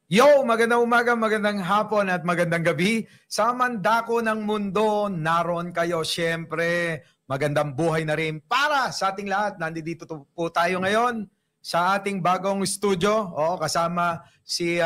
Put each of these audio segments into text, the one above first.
Yo, magandang umaga, magandang hapon at magandang gabi. Sa mandako ng mundo, naroon kayo. Siyempre, magandang buhay na rin para sa ating lahat. Nandito po tayo ngayon sa ating bagong studio. Kasama si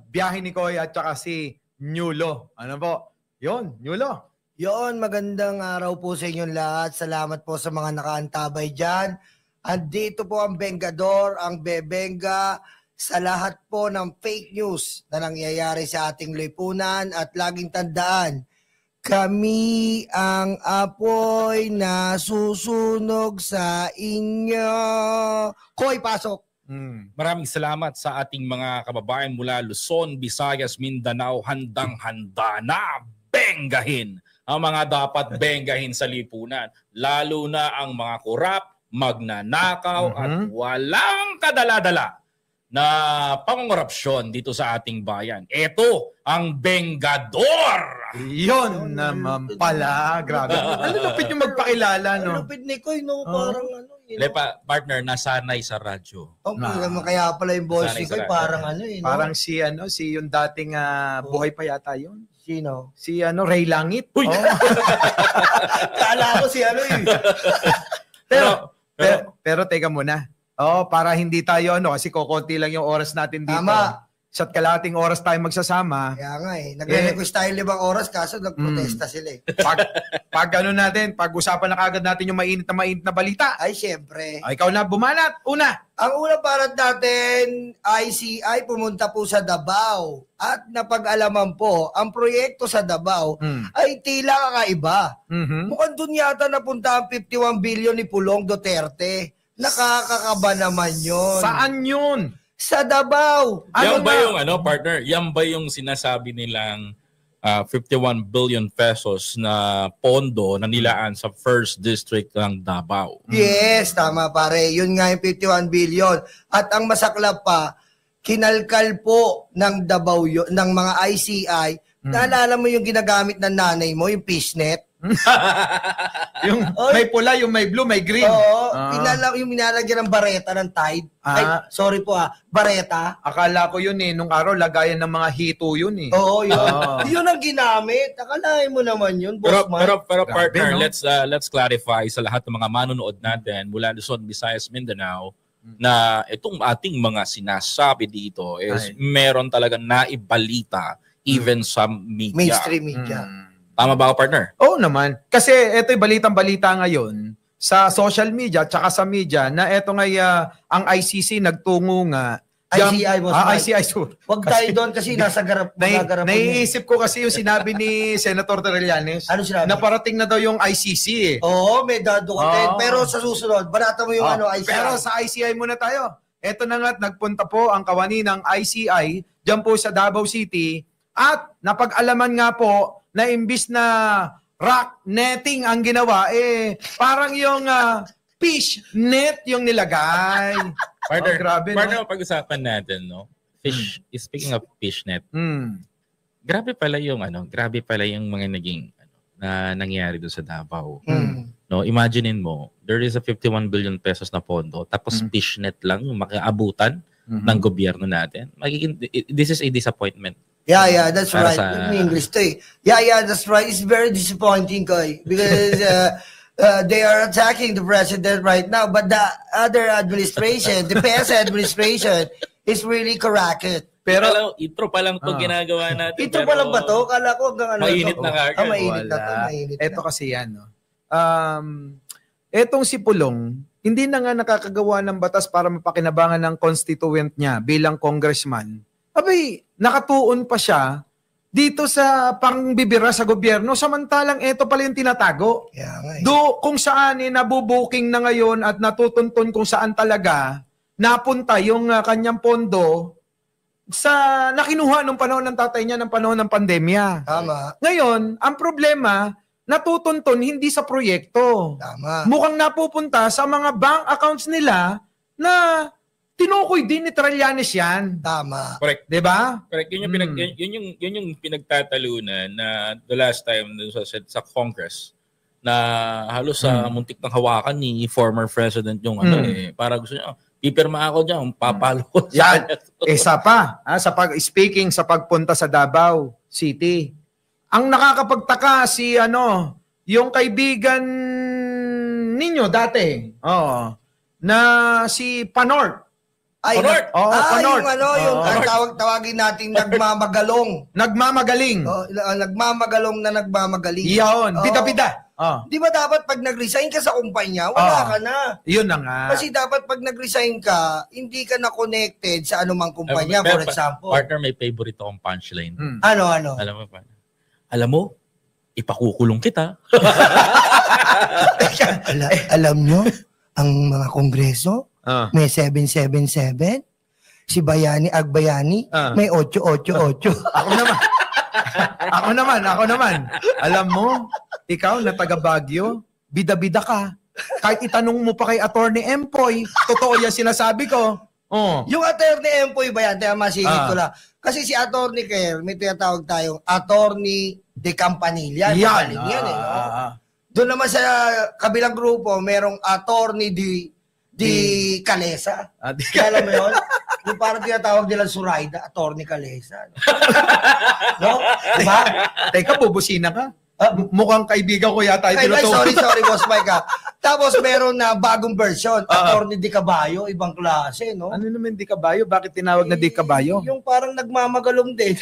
Biyahe ni Koy at saka si Nyulo. Ano po? Yon, Nyulo. Yon, magandang araw po sa inyong lahat. Salamat po sa mga nakaantabay dyan. Andito po ang Bengador, ang Bebenga, sa lahat po ng fake news na nangyayari sa ating lipunan at laging tandaan, kami ang apoy na susunog sa inyo. Koy, pasok! Maraming salamat sa ating mga kababayan mula Luzon, Visayas, Mindanao. Handang-handa na benggahin ang mga dapat benggahin sa lipunan. Lalo na ang mga korap, magnanakaw at walang kadala-dala na pangongorupsyon dito sa ating bayan. Ito ang Bengador! Yon naman pala. Grabe. Ano lupit yung magpakilala, no? Lupit ni Koy, no? Parang ano. Lepa, partner, nasanay sa radyo. Kaya pala yung boss ni Koy, parang ano eh. No? Parang si yung dating buhay pa yata yun. Sino? Si Ray Langit. Uy! Kala ko si ano eh. Pero teka muna. Para hindi tayo kasi kokonti lang yung oras natin dito. Tama. Sa kalahating oras tayo magsasama. Kaya nga nagre-request tayo 5 oras kaso nagprotesta sila eh. Pag-usapan na kagad natin yung mainit na balita. Ay, syempre. Ikaw na bumanat. Una. Ang unang parat natin, ICI pumunta po sa Davao. At napag-alaman po, ang proyekto sa Davao ay tila kakaiba. Mukhang dun yata napunta ang 51 billion ni Pulong Duterte. Nakakakaba naman yun. Saan yun? Sa Davao. Yan ba yung partner? Yan ba yung sinasabi nilang 51 billion pesos na pondo na nilaan sa first district ng Davao? Yes, tama pare. Yun nga yung 51 billion. At ang masaklap pa, kinalkal po ng Davao ng mga ICI. Naalala mo yung ginagamit ng nanay mo, yung fishnet? Yung may pula, yung may blue, may green. Oo, yung minalagyan ng bareta ng Tide. Ay, sorry po bareta. Akala ko yun nung araw, lagayan ng mga hito yun Oo, yun. Yun ang ginamit. Akalain mo naman yun, boss man. Pero partner, no? let's clarify sa lahat ng mga manonood natin mula Luzon, Visayas, Mindanao, na itong ating mga sinasabi dito is meron talagang naibalita even sa media. Mainstream media. Tama ba ako, partner? Oo naman. Kasi ito'y balitang-balita ngayon sa social media at sa media na ito nga ang ICC nagtungo nga. ICI was ICI. Huwag tayo doon kasi nasa garap. Naiisip ko kasi yung sinabi ni Senator Trillanes. Ano sinabi? Na parating na daw yung ICC Oo, may dadukatin. Pero sa susunod, barata mo yung ICI. Pero sa ICI muna tayo. Ito na nga, nagpunta po ang kawani ng ICI dyan po sa Davao City at napag-alaman nga po na imbis na rock netting ang ginawa, parang yung fish net yung nilagay. Partner, grabe, partner, pag-usapan natin, no? Speaking of fish net, grabe pala yung mga naging na nangyari doon sa Davao. No, imaginein mo, there is a 51 billion pesos na pondo, tapos fish net lang yung makaabutan ng gobyerno natin. This is a disappointment. Yeah, that's right. In English too. Yeah, that's right. It's very disappointing, Koy, because they are attacking the president right now, but the other administration, the PS administration, is really correct. Pero intro pa lang 'to ginagawa natin. Intro pa lang ba 'to? Kala ko hanggang mainit na agad. Mainit na 'to, mainit. Ito kasi yan, no. Etong si Pulong, hindi na nga nakakagawa ng batas para mapakinabangan ng constituent niya bilang congressman. Abay, nakatuon pa siya dito sa pangbibira sa gobyerno, samantalang ito pala yung tinatago. Kung saan nabubuking na ngayon at natutuntun kung saan talaga napunta yung kanyang pondo sa nakinuha nung panahon ng tatay niya ng panahon ng pandemya. Tama. Ngayon, ang problema, natutuntun hindi sa proyekto. Tama. Mukhang napupunta sa mga bank accounts nila na tinukoy din ni Trillanes yan. Tama. Correct. Diba? Correct. Yun yung pinagtatalunan na the last time sa Congress na halos sa muntik ng hawakan ni former president yung para gusto niya Pipirma ako dyan, papalo ko. Yan. Isa pa, speaking sa pagpunta sa Davao City. Ang nakakapagtaka si yung kaibigan ninyo dati. Oo. Na si Panort. Panort! Panort. Yung tawagin natin nagmamagalong. Nagmamagaling. Nagmamagalong na nagmamagaling. Iyon, bida-bida. Di ba dapat pag nag-resign ka sa kumpanya, wala ka na. Yun na nga. Kasi dapat pag nag-resign ka, hindi ka na connected sa anumang kumpanya, for example. Partner, may favorite akong punchline. Ano? Alam mo, ipakukulong kita. Alam nyo, ang mga kongreso, may 777, si Agbayani, may 888. Ako naman. Alam mo, ikaw na taga Baguio, bida-bida ka. Kahit itanong mo pa kay Attorney Empoy, totoo yan sinasabi ko. Yung Attorney Empoy ba yan? Kaya masingit ko lang. Kasi si Attorney Kerr, may tinatawag tayong Attorney de Campanilla. Yan. Doon naman sa kabilang grupo, merong Attorney di Calesa. Alam mo yun? Yung parang tinatawag nila Suraida, Attorney Calesa. No? Diba? Teka, bubusina ka. Mukhang kaibigan ko yata yung Sorry, Boss Mike. Tapos meron na bagong version, Attorney Di Caballo, ibang klase, no? Ano naman Di Caballo? Bakit tinawag na Di Caballo? Yung parang nagmamagalong din.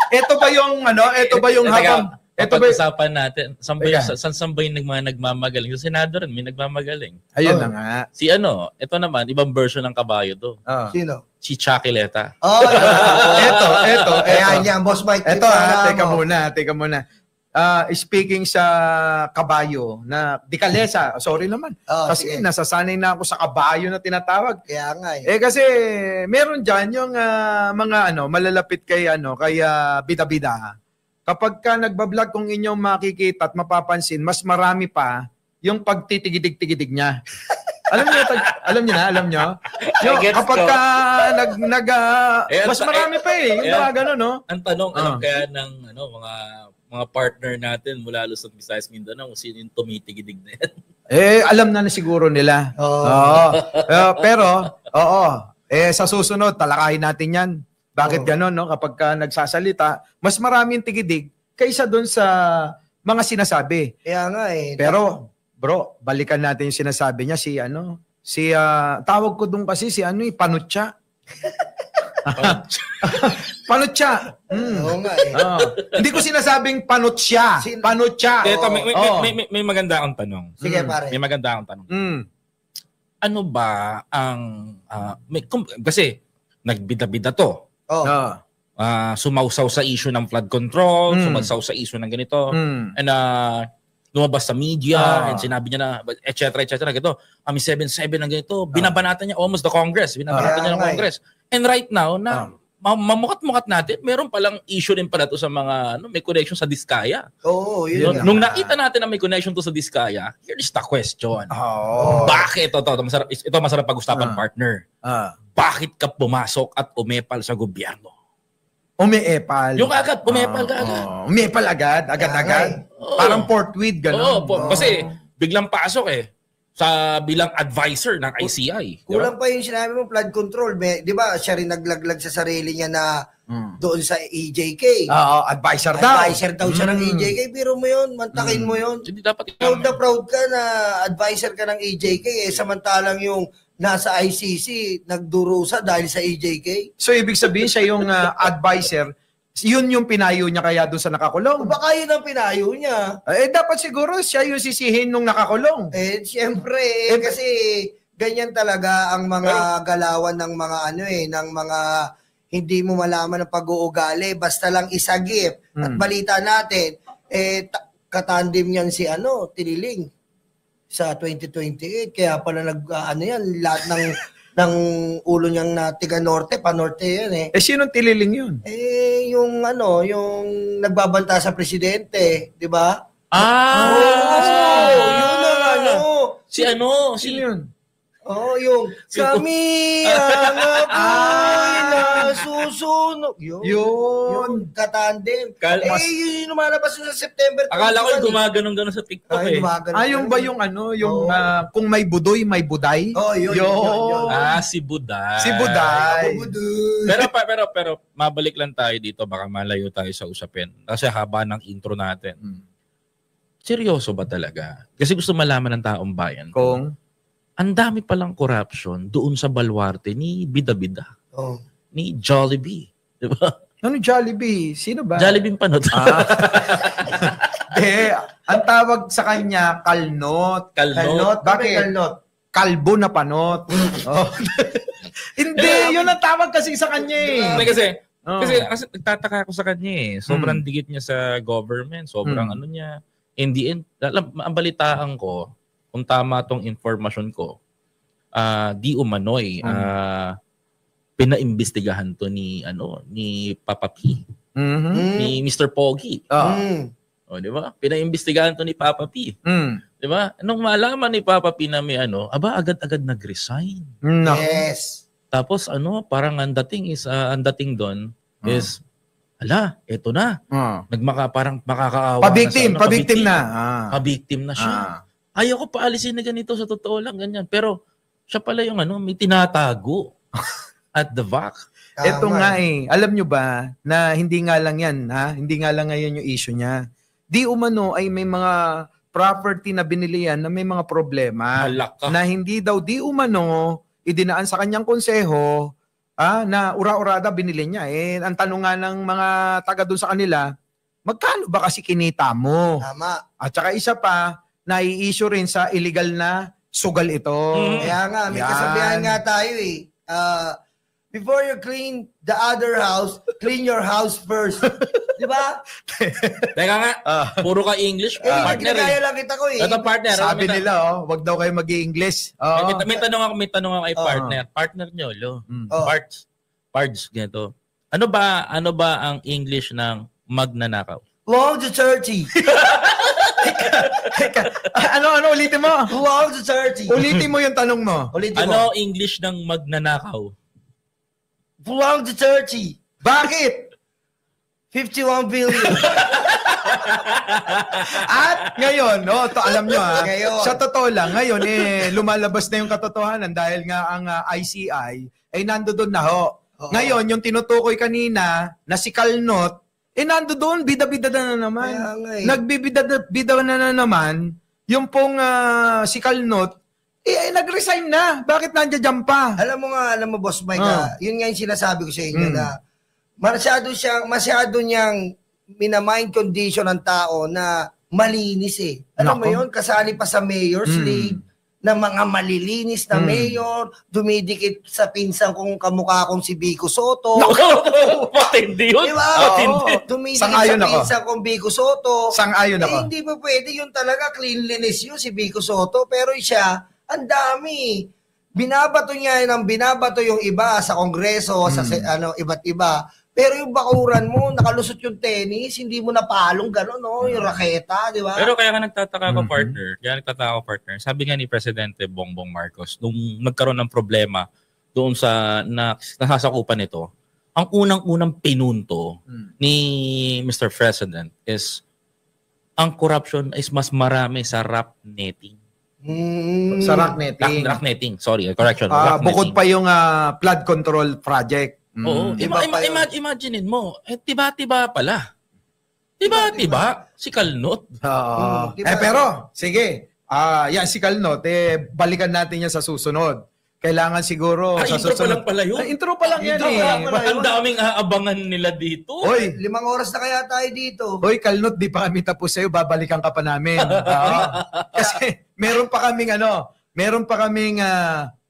Ito ba yung habang... Ito ba usapan natin? Saan ba yung nagmamagaling? Sa Senado rin, may nagmamagaling. Ayun na nga. Ito naman, ibang version ng kabayo to. Sino? Si Chakileta. Ito. Ayan, Boss Mike. Ito teka muna. Speaking sa kabayo na Di Calesa, sorry naman. Kasi nasasanay na ako sa kabayo na tinatawag. Kaya nga kasi meron diyan yung mga malalapit kay bida-bida. Kapag ka nagbablog kung inyong makikita at mapapansin, mas marami pa yung pagtitigidig-tigidig niya. Alam niyo? Kapag ka mas marami pa yung mga gano'n, no? Ang tanong, kaya ng mga partner natin mula Luzon, Visayas, Mindanao, sino yung tumitigidig na yan? Alam na siguro nila. Pero, sa susunod, talakayin natin yan. Bakit gano'n, no? Kapag ka nagsasalita, mas maraming tigidig kaysa doon sa mga sinasabi. Kaya nga Pero, bro, balikan natin yung sinasabi niya, tawag ko doon kasi Panutya. Panutya. Oo nga Hindi ko sinasabing Panutya. Panutya. Ito, may maganda akong tanong. Sige, pare. May maganda akong tanong. Ano ba ang... kasi, nagbida-bida to. Sumausaw sa issue ng flood control, sumausaw sa issue ng ganito, and lumabas sa media, and sinabi niya na, et cetera, ganito, may 7-7 ng ganito, binabanatan niya almost the Congress, binabanatan niya ng Congress. And right now, mamukat-mukat natin, meron palang issue din pala to sa mga, may connection sa Diskaya. Yun. Nung nakita natin na may connection to sa Diskaya, here is the question. Bakit? Ito masarap pag-usapan, partner. Bakit ka pumasok at umepal sa gobyerno? Umiepal. Yung agad, umepal ka agad. Umepal agad. Parang portweed, gano'n. Kasi biglang pasok sa bilang advisor ng ICI. Kulang pa yung sinabi mo, flood control. Di ba, siya rin naglaglag sa sarili niya na doon sa EJK. Advisor daw. Advisor daw siya ng EJK. Pero mo yun, mantakin mo yun. Hindi dapat proud na proud ka na advisor ka ng EJK. Samantalang yung nasa ICC, nagdurusa dahil sa EJK. So, ibig sabihin siya yung advisor, yun yung pinayo niya kaya doon sa nakakulong. Baka yun ang pinayo niya. Dapat siguro siya yung sisihin nung nakakulong. Siyempre, kasi ganyan talaga ang mga galawan ng mga ng mga hindi mo malaman ng pag-uugali. Basta lang isagip. At balita natin, katandim yan si Tililing sa 2028. Kaya pala lahat ng ulo niyang na tiga norte, pa-norte yan sinong Tililing yun? Yung nagbabanta sa presidente, di ba? Yun ang Sino yun? Oo, yung kami ang apoy na susunog. Yun, katandem. Yun lumalabas yun sa September 21. Akala ko yung gumaganon-ganon sa TikTok eh. Yung ba yung kung may budoy, may buday? Yun. Si Buday. Si Buday. Pero mabalik lang tayo dito, baka malayo tayo sa usapin. Kasi haba ng intro natin. Seryoso ba talaga? Kasi gusto malaman ng taong bayan. Kung? Ang dami palang corruption doon sa baluarte ni Bida-Bida. Ni Jollibee. Diba? Ano Jollibee? Sino ba? Jollibee Panot. Ang tawag sa kanya, Kalnot. Bakit Kalnot? Kalbo na panot. Hindi, yun ang tawag kasi sa kanya eh. Kasi nagtataka ako sa kanya eh. Sobrang digit niya sa government. Sobrang ano niya. In the end, ang balitaan ko, kung tama tong informasyon ko, di umano'y pinaimbestigahan to ni Papa P. Ni Mr. Pogi. O, di ba? Pinaimbestigahan to ni Papa P. Di ba? Nung malaman ni Papa P na may agad-agad nag-resign. Yes. Tapos parang ang dating doon is eto na. Parang makakaawa Pabiktim na. Pabiktim na siya. Ayaw ko paalisin na ganito, sa totoo lang, ganyan. Pero siya pala yung may tinatago at the back. Ito nga eh. Alam nyo ba na hindi nga lang yan, ha? Hindi nga lang ngayon yung issue niya. Di umano ay may mga property na binili yan na may mga problema. Halaka. Na hindi daw di umano idinaan sa kanyang konseho na ura-urada binili niya. Ang tanong nga ng mga taga doon sa kanila, magkano ba kasi kinita mo? Tama. At saka isa pa, nai-issue rin sa illegal na sugal ito. Kaya nga, may kasabihan nga tayo eh. Before you clean the other house, clean your house first. Di ba? Teka nga, puro ka English. Partner Kaya lang kita ko eh. Ito partner. Sabi nila, wag daw kayo mag-i-English. May tanong ako kay partner. Partner nyo, Lo. Pards, ganito. Ano ba ang English ng magnanakaw? Long to 30. Ano, ulitin mo. Long to 30. Ulitin mo yung tanong mo. Ano English ng magnanakaw? Long to 30. Bakit? 51 billion. At ngayon, alam nyo Ngayon. sa totoo lang, ngayon lumalabas na yung katotohanan dahil nga ang ICI ay nandoon na ho. Ngayon, yung tinutukoy kanina na si Kalnot, nandoon, bida-bida na naman. Nagbibida na naman, yung pong si Kalnot, nag-resign na. Bakit nandiyan pa? Alam mo Boss Mike, yun nga yung sinasabi ko sa inyo na masyado niyang minamind condition ng tao na malinis eh. Alam mo yun, kasali pa sa Mayor's League, na mga malilinis na mayor, dumidikit sa pinsan kong kamukha kong si Vico Soto. Matindi yun. Diba? Dumidikit sa pinsan kong Vico Soto. Sang-ayon ako. Hindi pa pwede yun talaga, cleanliness yun si Vico Soto. Pero siya, ang dami. Binabato niya yung iba sa kongreso, sa iba't iba. Pero yung bakuran mo, nakalusot yung tennis, hindi mo napalong gano'n, yung raketa, di ba? Pero kaya nagtataka ako, partner. Sabi nga ni Presidente Bongbong Marcos, nung nagkaroon ng problema doon sa nasasakupan nito, ang unang-unang pinunto ni Mr. President is ang corruption is mas marami sa rap netting. Sa rock netting. Rock netting, sorry, correction. Bukod pa yung flood control project. Oo, imaginein mo, tiba-tiba pala. Tiba-tiba, si Kalnot. Pero, sige, yan si Kalnot, balikan natin yan sa susunod. Kailangan siguro sa intro susunod. pa lang pala yun. Intro pa lang yan Ang daming aabangan nila dito. Hoy, 5 oras na kaya tayo dito. Hoy, Kalnot, di pa kami tapos sa'yo, babalikan ka pa namin. Kasi meron pa kaming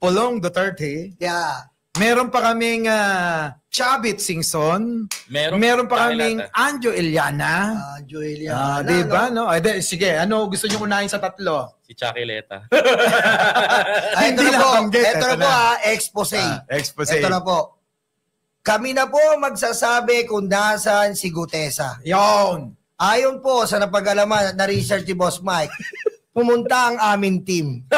Pulong Duterte. Yeah. Meron pa kaming Chavit Singson. Meron pa kaming Anjo Eliana. Anjo Eliana. Diba, no? Sige, ano gusto nyo unahin sa tatlo? Si Chaquileta. Ito na po, expose. Expose. Ito na po. Kami na po magsasabi kung nasaan si Gutesa. Yon. Ayon po sa napag-alaman na research ni Boss Mike, pumunta ang aming team.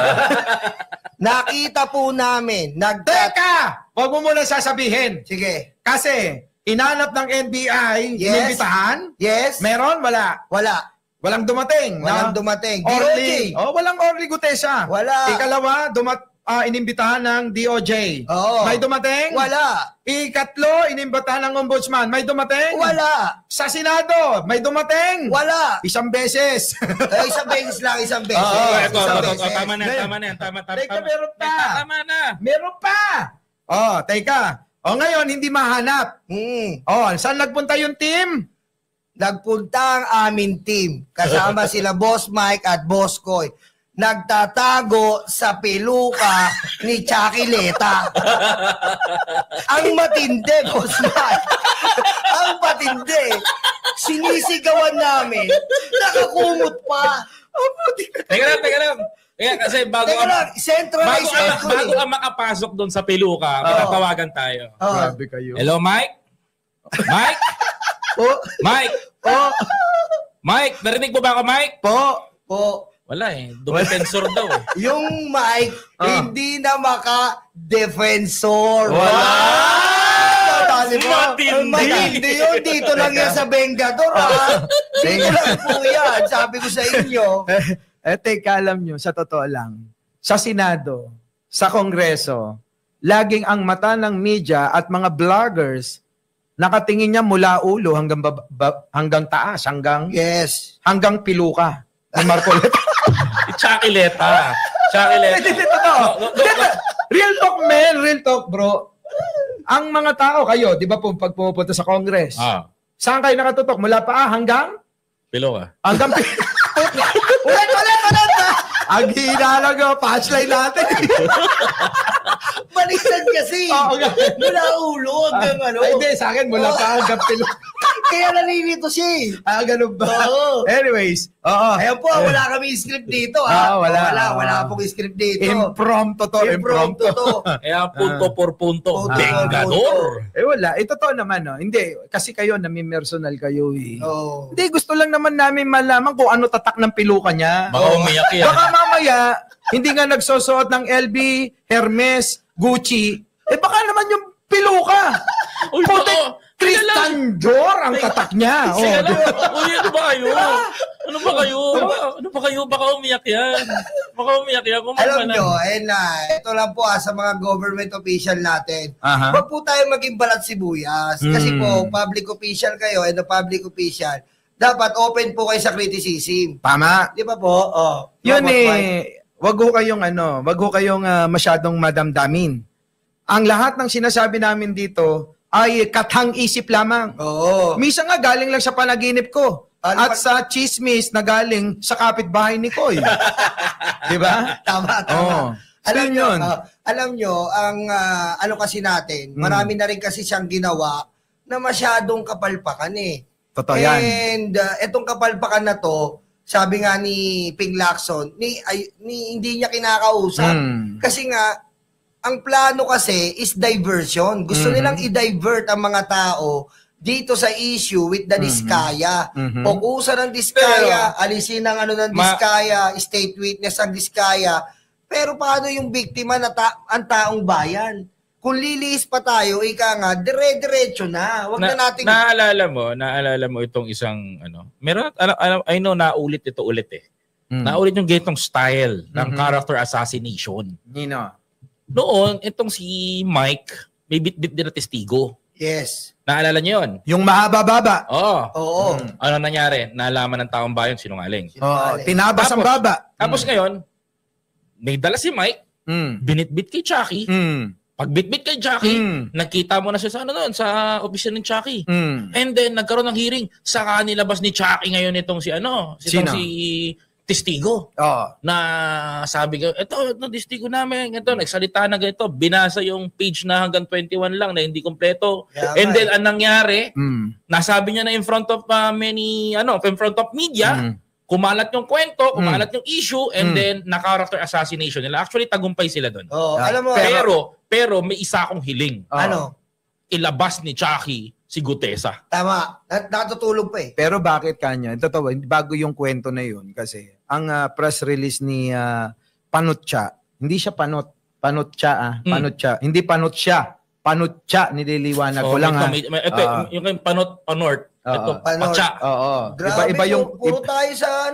nakita po namin. Teka! Huwag mo muna sasabihin. Sige. Kasi, inanap ng NBI, Yes. inimbitahan? Yes? Meron? Wala. Wala. Walang dumating. Walang no? dumating. Orly. DOJ. Oh, walang Orly Gutesa. Wala. Ikalawa, inimbitahan ng DOJ. Oo. May dumating? Wala. Ikatlo, inimbitahan ng Ombudsman. May dumating? Wala. Sa Senado, may dumating? Wala. Isang beses. Isang beses lang, isang beses. Oo, Ito, Isang ito, beses. tama na yan, tama na yan, tama. Teka, meron pa. Tama na. Meron pa. Oh, teka. O ngayon, hindi mahanap. Oh, saan nagpunta yung team? Nagpunta ang aming team. Kasama sila Boss Mike at Boss Koy. Nagtatago sa peluka ni Chucky Leta. Ang matindi, Boss Mike. Ang matindi. Sinisigawan namin. Nakakumot pa. Teka lang. Teka, kasi bago Teka lang, centralized bago ang makapasok doon sa peluka, magtatawagan tayo. Grabe kayo. Hello, Mike? Mike? Po. Mike? Po. Mike, narinig mo ba ako, Mike? Po. Wala eh. Dumipensor daw eh. Yung Mike, hindi na maka-defensor. Wala! Matindi. Yun. Dito lang yan sa Bengador, ha? Dito lang po yan. Sabi ko sa inyo. Teka, alam nyo, sa totoo lang, sa Senado, sa Kongreso, laging ang mata ng media at mga vloggers nakatingin niya mula ulo hanggang taas, hanggang piluka ng Marcoleta. Chucky Leta. Real talk, man. Real talk, bro. Ang mga tao, kayo, di ba pag pumupunta sa Congress, saan kayo nakatutok? Mula pa hanggang? Peluka. Hanggang Ulit. Ang hina lang yung punchline natin. Baliktad kasi. Mula ulo hanggang ano. Ay, hindi, sa akin, mula pa hanggang piluka. Kaya nalilito siya eh. Ganun ba? Oo. Anyways, oo. Ayun po, wala kami script dito. Ha? Wala pong script dito. Impromptu to. Kaya punto por punto. Bengador. Wala. Totoo naman, no? Hindi. Kasi kayo, nami-personal kayo eh. Oh. Hindi, gusto lang naman namin malaman kung ano tatak ng piluka niya. Baka umiyak yan. Baka mamaya, hindi nga nagsusuot ng LB, Hermes, Gucci. Baka naman yung piluka. Uy, Putik, Christian Dior ang tatak niya. Sige lang. Uy, ano ba kayo? Baka umiyak yan. Alam nyo, ito lang po sa mga government official natin. Aha. Huwag po tayo maging balat sibuyas. Kasi po, public official kayo and the public official, dapat open po kayo sa criticism. Tama. Di ba po? Yun wag ho kayong masyadong madamdamin. Ang lahat ng sinasabi namin dito ay kathang isip lamang. Oo. Misa nga galing lang sa panaginip ko. Ano At sa chismis na galing sa kapitbahay ni Koy. Di ba? Tama. Oo. Alam nyo, ang ano kasi natin, marami na rin kasi siyang ginawa na masyadong kapalpakan eh. Totoo yan. And etong kapalpakan na to, sabi nga ni Ping Lacson, hindi niya kinakausap. Kasi nga, ang plano kasi is diversion. Gusto nilang i-divert ang mga tao dito sa issue with the Diskaya. Fokusan ng Diskaya, alisin ang ano ng Diskaya, state witness ang Diskaya. Pero paano yung biktima na ang taong bayan? Kung lilihis pa tayo, ika nga, dire-diretso na. Wag na natin... Naalala mo itong isang, meron, I know, naulit ito ulit eh. Naulit yung ganitong style ng character assassination. Nino. Noon, itong si Mike, may bit-bit din na testigo. Yes. Naalala niyo yun? Yung mahaba-baba. Oo. Ano nangyari? Nalaman ng taong bayan sinungaling. Tinabas ang baba. Tapos ngayon, may dala si Mike, binitbit kay Chucky. Pag bitbit kay Chucky, nakita mo na siya sa opisina ng Chucky. And then, nagkaroon ng hearing. Saka nilabas ni Chucky ngayon itong si testigo. Na sabi ko, ito, testigo namin. Ito, nagsalita na ganito. Binasa yung page na hanggang 21 lang na hindi kompleto. And then, ang nangyari, nasabi niya na in front of media, kumalat yung kwento, kumalat yung issue, and then, na-character assassination nila. Actually, tagumpay sila doon. Alam mo, pero may isa akong hiling. Ano? Ilabas ni Chucky si Gutesa. Tama. Natutulog pa eh. Pero bakit kanya? Totoo, bago yung kwento na yun kasi ang press release ni Panutsia Hindi siya panot. Panotsa. Hindi panotsa. Panotsa, nililiwanag ko lang ha. Ito, yung panort. Ito, Panort. patsa. Oo. Grabe, Iba yung... puro tayo sa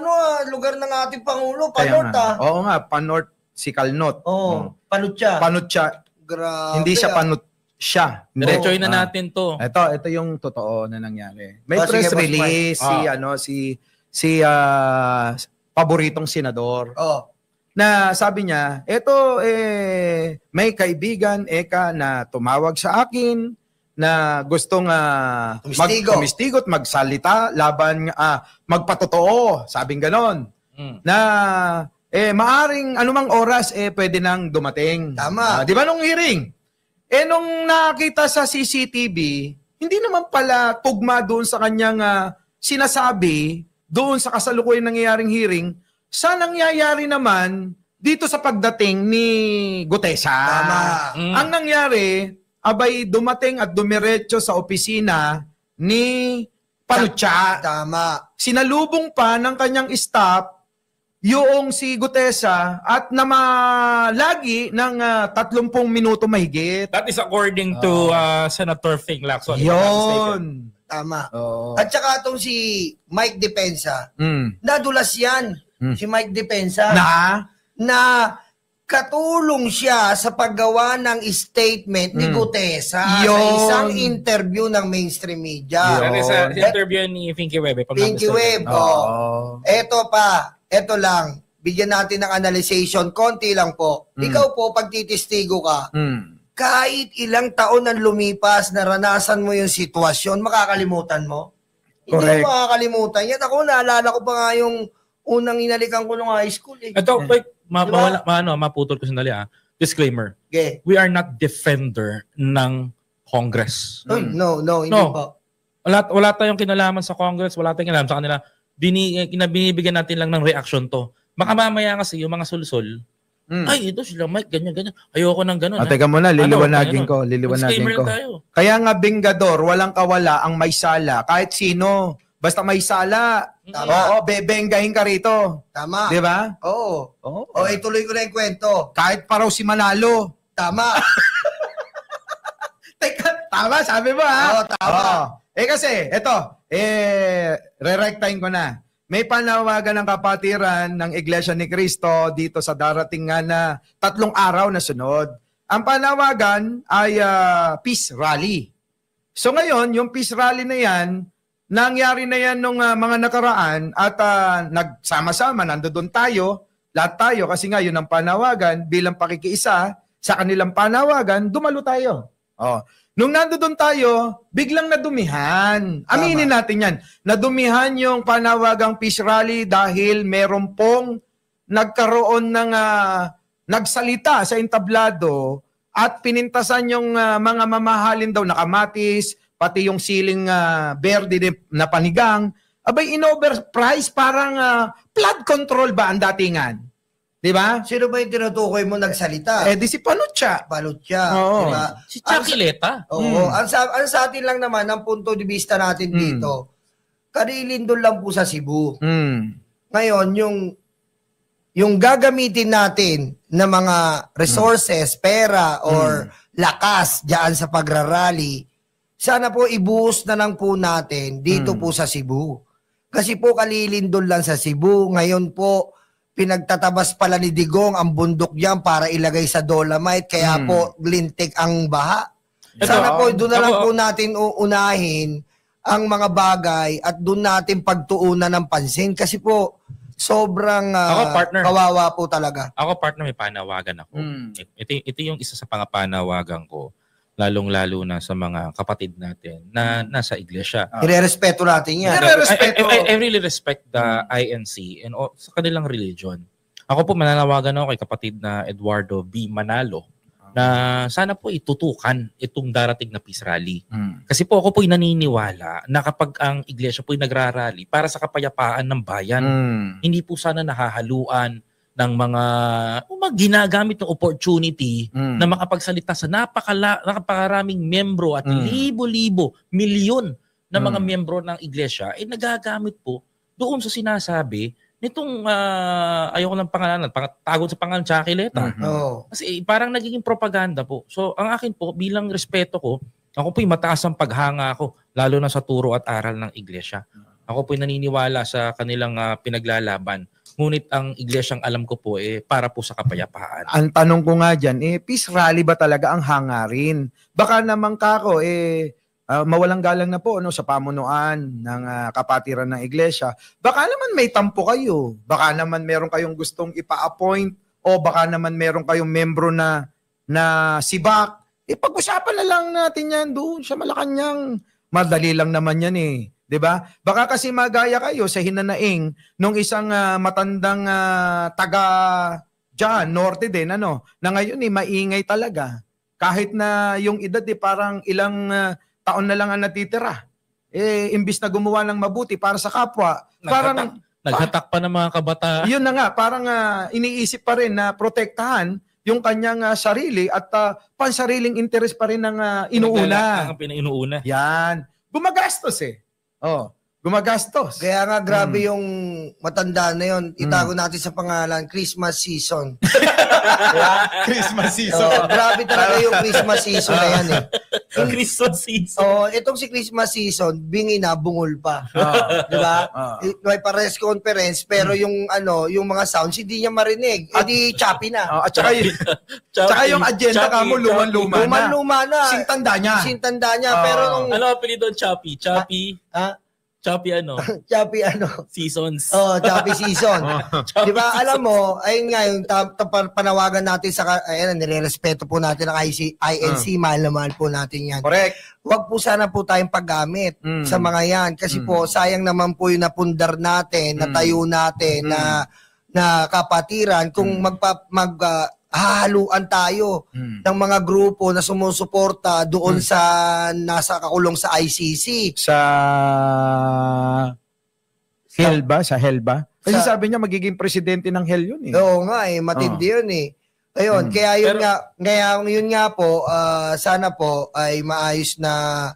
lugar ng ating Pangulo. Kaya Panort nga. Oo nga, panort si Kalnot. Panutsa. Panotsa. Grabe. Hindi siya panotsa. Diretsoy na natin to. Ito yung totoo na nangyari. May Sige, press Boss release si paboritong senador. Na sabi niya, may kaibigan na tumawag sa akin na gustong tumistigot, magsalita laban magpatotoo, sabing ganon. Na maaring anumang oras pwede nang dumating. Tama. Di ba nung hearing? Nung nakita sa CCTV, hindi naman pala tugma doon sa kanyang sinasabi doon sa kasalukuyang nangyayaring hearing sa nangyayari naman dito sa pagdating ni Gutesa. Tama. Ang nangyari, abay dumating at dumiretso sa opisina ni Panutsa. Tama. Sinalubong pa ng kanyang staff yung si Gutesa at namalagi ng 30 minuto mahigit. That is according to Senator Fing Lacson. Yun. Tama. Oh. At saka itong si Mike Depensa, nadulas yan. Si Mike Depensa. Na katulong siya sa paggawa ng statement ni Gutesa sa isang interview ng mainstream media. That is an interview ni Pinky Webb. Pinky Webb. Eto lang. Bigyan natin ng analyzation. Konti lang po. Ikaw po, pag titistigo ka, kahit ilang taon ang lumipas, naranasan mo yung sitwasyon, makakalimutan mo? Hindi mo makakalimutan yan. Ako, naalala ko pa nga yung unang inalikan ko nung high school. Ito, maputol ko sandali Disclaimer. Okay. We are not defender ng Congress. No, hindi po. Wala tayong kinalaman sa Congress, wala tayong kinalaman sa kanila. Binibigyan natin lang ng reaction to. Baka mamaya kasi yung mga sulsol, ay, ito sila Mike, ganyan. Ayoko ng ganun. Teka muna, liliwanagin ko. Tayo. Kaya nga, Bengador, walang kawala ang may sala. Kahit sino. Basta may sala. Tama. Bebenggahin ka rito. Tama. Di ba? Oo. Ituloy ko na yung kwento. Kahit pa raw si Manalo. Tama. Teka, tama, sabi mo ha? Oo, tama. Kasi, re-rectine ko na. May panawagan ng kapatiran ng Iglesia ni Cristo dito sa darating nga na 3 araw na sunod. Ang panawagan ay peace rally. So ngayon, yung peace rally na yan, nangyari na yan nung mga nakaraan at nagsama-sama, nandoon tayo, lahat tayo, kasi nga yun ang panawagan, bilang pakikiisa sa kanilang panawagan, dumalo tayo. Nung nandoon tayo, biglang nadumihan. Aminin natin yan. Nadumihan yung panawagang peace rally dahil meron pong nagkaroon ng nagsalita sa entablado at pinintasan yung mga mamahalin daw na kamatis, pati yung siling berde na panigang. Abay, in-overprice, parang flood control ba ang datingan? Di ba? Sino ba yung tinutukoy mo nagsalita? Di si Panutsa. Di ba? Si Chakileta. Oo. Ang sa atin lang naman, ang punto de vista natin dito, karilindol lang po sa Cebu. Ngayon, yung gagamitin natin na mga resources, pera, or lakas dyan sa pagrarally, sana po ibuhos na lang po natin dito po sa Cebu. Kasi po kalilindol lang sa Cebu. Ngayon po, pinagtatabas pala ni Digong ang bundok diyan para ilagay sa Dolomite, kaya po lintik ang baha. Sana po doon na lang po natin uunahin ang mga bagay at doon natin pagtuunan ng pansin kasi po sobrang kawawa po talaga. Ako partner, may panawagan ako. Ito yung isa sa panawagan ko, lalong-lalo na sa mga kapatid natin na nasa iglesia. Irerespeto natin yan. I really respect the INC and sa kanilang religion. Ako po mananawagan ako kay kapatid na Eduardo B. Manalo na sana po itutukan itong darating na peace rally. Kasi po ako po naniniwala na kapag ang iglesia po nagrarally para sa kapayapaan ng bayan, hindi po sana nahahaluan ng mga ginagamit ng opportunity na makapagsalita sa napakaraming membro at libo-libo, milyon na mga membro ng iglesia, nagagamit po doon sa sinasabi nitong ayoko ng pangalan, tagod sa pangalan, Chakileta. Oo. Kasi parang nagiging propaganda po. So ang akin po, bilang respeto ko, ako po'y mataas ang paghanga ko, lalo na sa turo at aral ng iglesia. Ako po'y naniniwala sa kanilang pinaglalaban. Ngunit ang iglesyang alam ko po, para po sa kapayapaan. Ang tanong ko nga dyan, peace rally ba talaga ang hangarin? Baka naman kako, mawalang galang na po sa pamunuan ng kapatiran ng iglesia. Baka naman may tampo kayo. Baka naman meron kayong gustong ipa-appoint o baka naman meron kayong membro na sibak. Pag-usapan na lang natin yan doon sa Malacanang. Madali lang naman yan 'di ba? Baka kasi magaya kayo sa hinanaing nung isang matandang taga diyan, norte din na ngayon maingay talaga. Kahit na yung edad parang ilang taon na lang ang natitira. Imbis na gumawa ng mabuti para sa kapwa, parang naghatak pa ng mga kabataan. Yun na nga, parang iniisip pa rin na protektahan yung kanyang sarili at pansariling interes pa rin ng inuuna. Ang pinainuuna. Yan. Gumagastos gumagastos. Kaya nga grabe yung matanda na yun. Itago natin sa pangalan, Christmas season. Christmas season. Grabe talaga yung Christmas season na yan Christmas season. Itong si Christmas season, bingi na, bungol pa. Di ba? May press conference, pero yung mga sounds, hindi niya marinig. Di choppy na. At saka yung agenda ka mo, luman-luma na. Luman-luma na. Sintanda niya. Pero nung... Ano apelido doon, Choppy? Choppy? Choppy Choppy Seasons. Choppy season. Di ba, alam mo, ayun nga, yung panawagan natin nire-respeto po natin ang INC, mahal na mahal po natin yan. Correct. Huwag po sana po tayong paggamit sa mga yan. Kasi po, sayang naman po yung napundar natin, natayo natin, na kapatiran, kung hahaluan tayo ng mga grupo na sumusuporta doon sa nasa kakulong sa ICC. Sa Hell ba? Sa Hell ba? Kasi sabi niya magiging presidente ng Hell yun Oo nga matindi yun Ayun, kaya yun nga po, sana po ay maayos na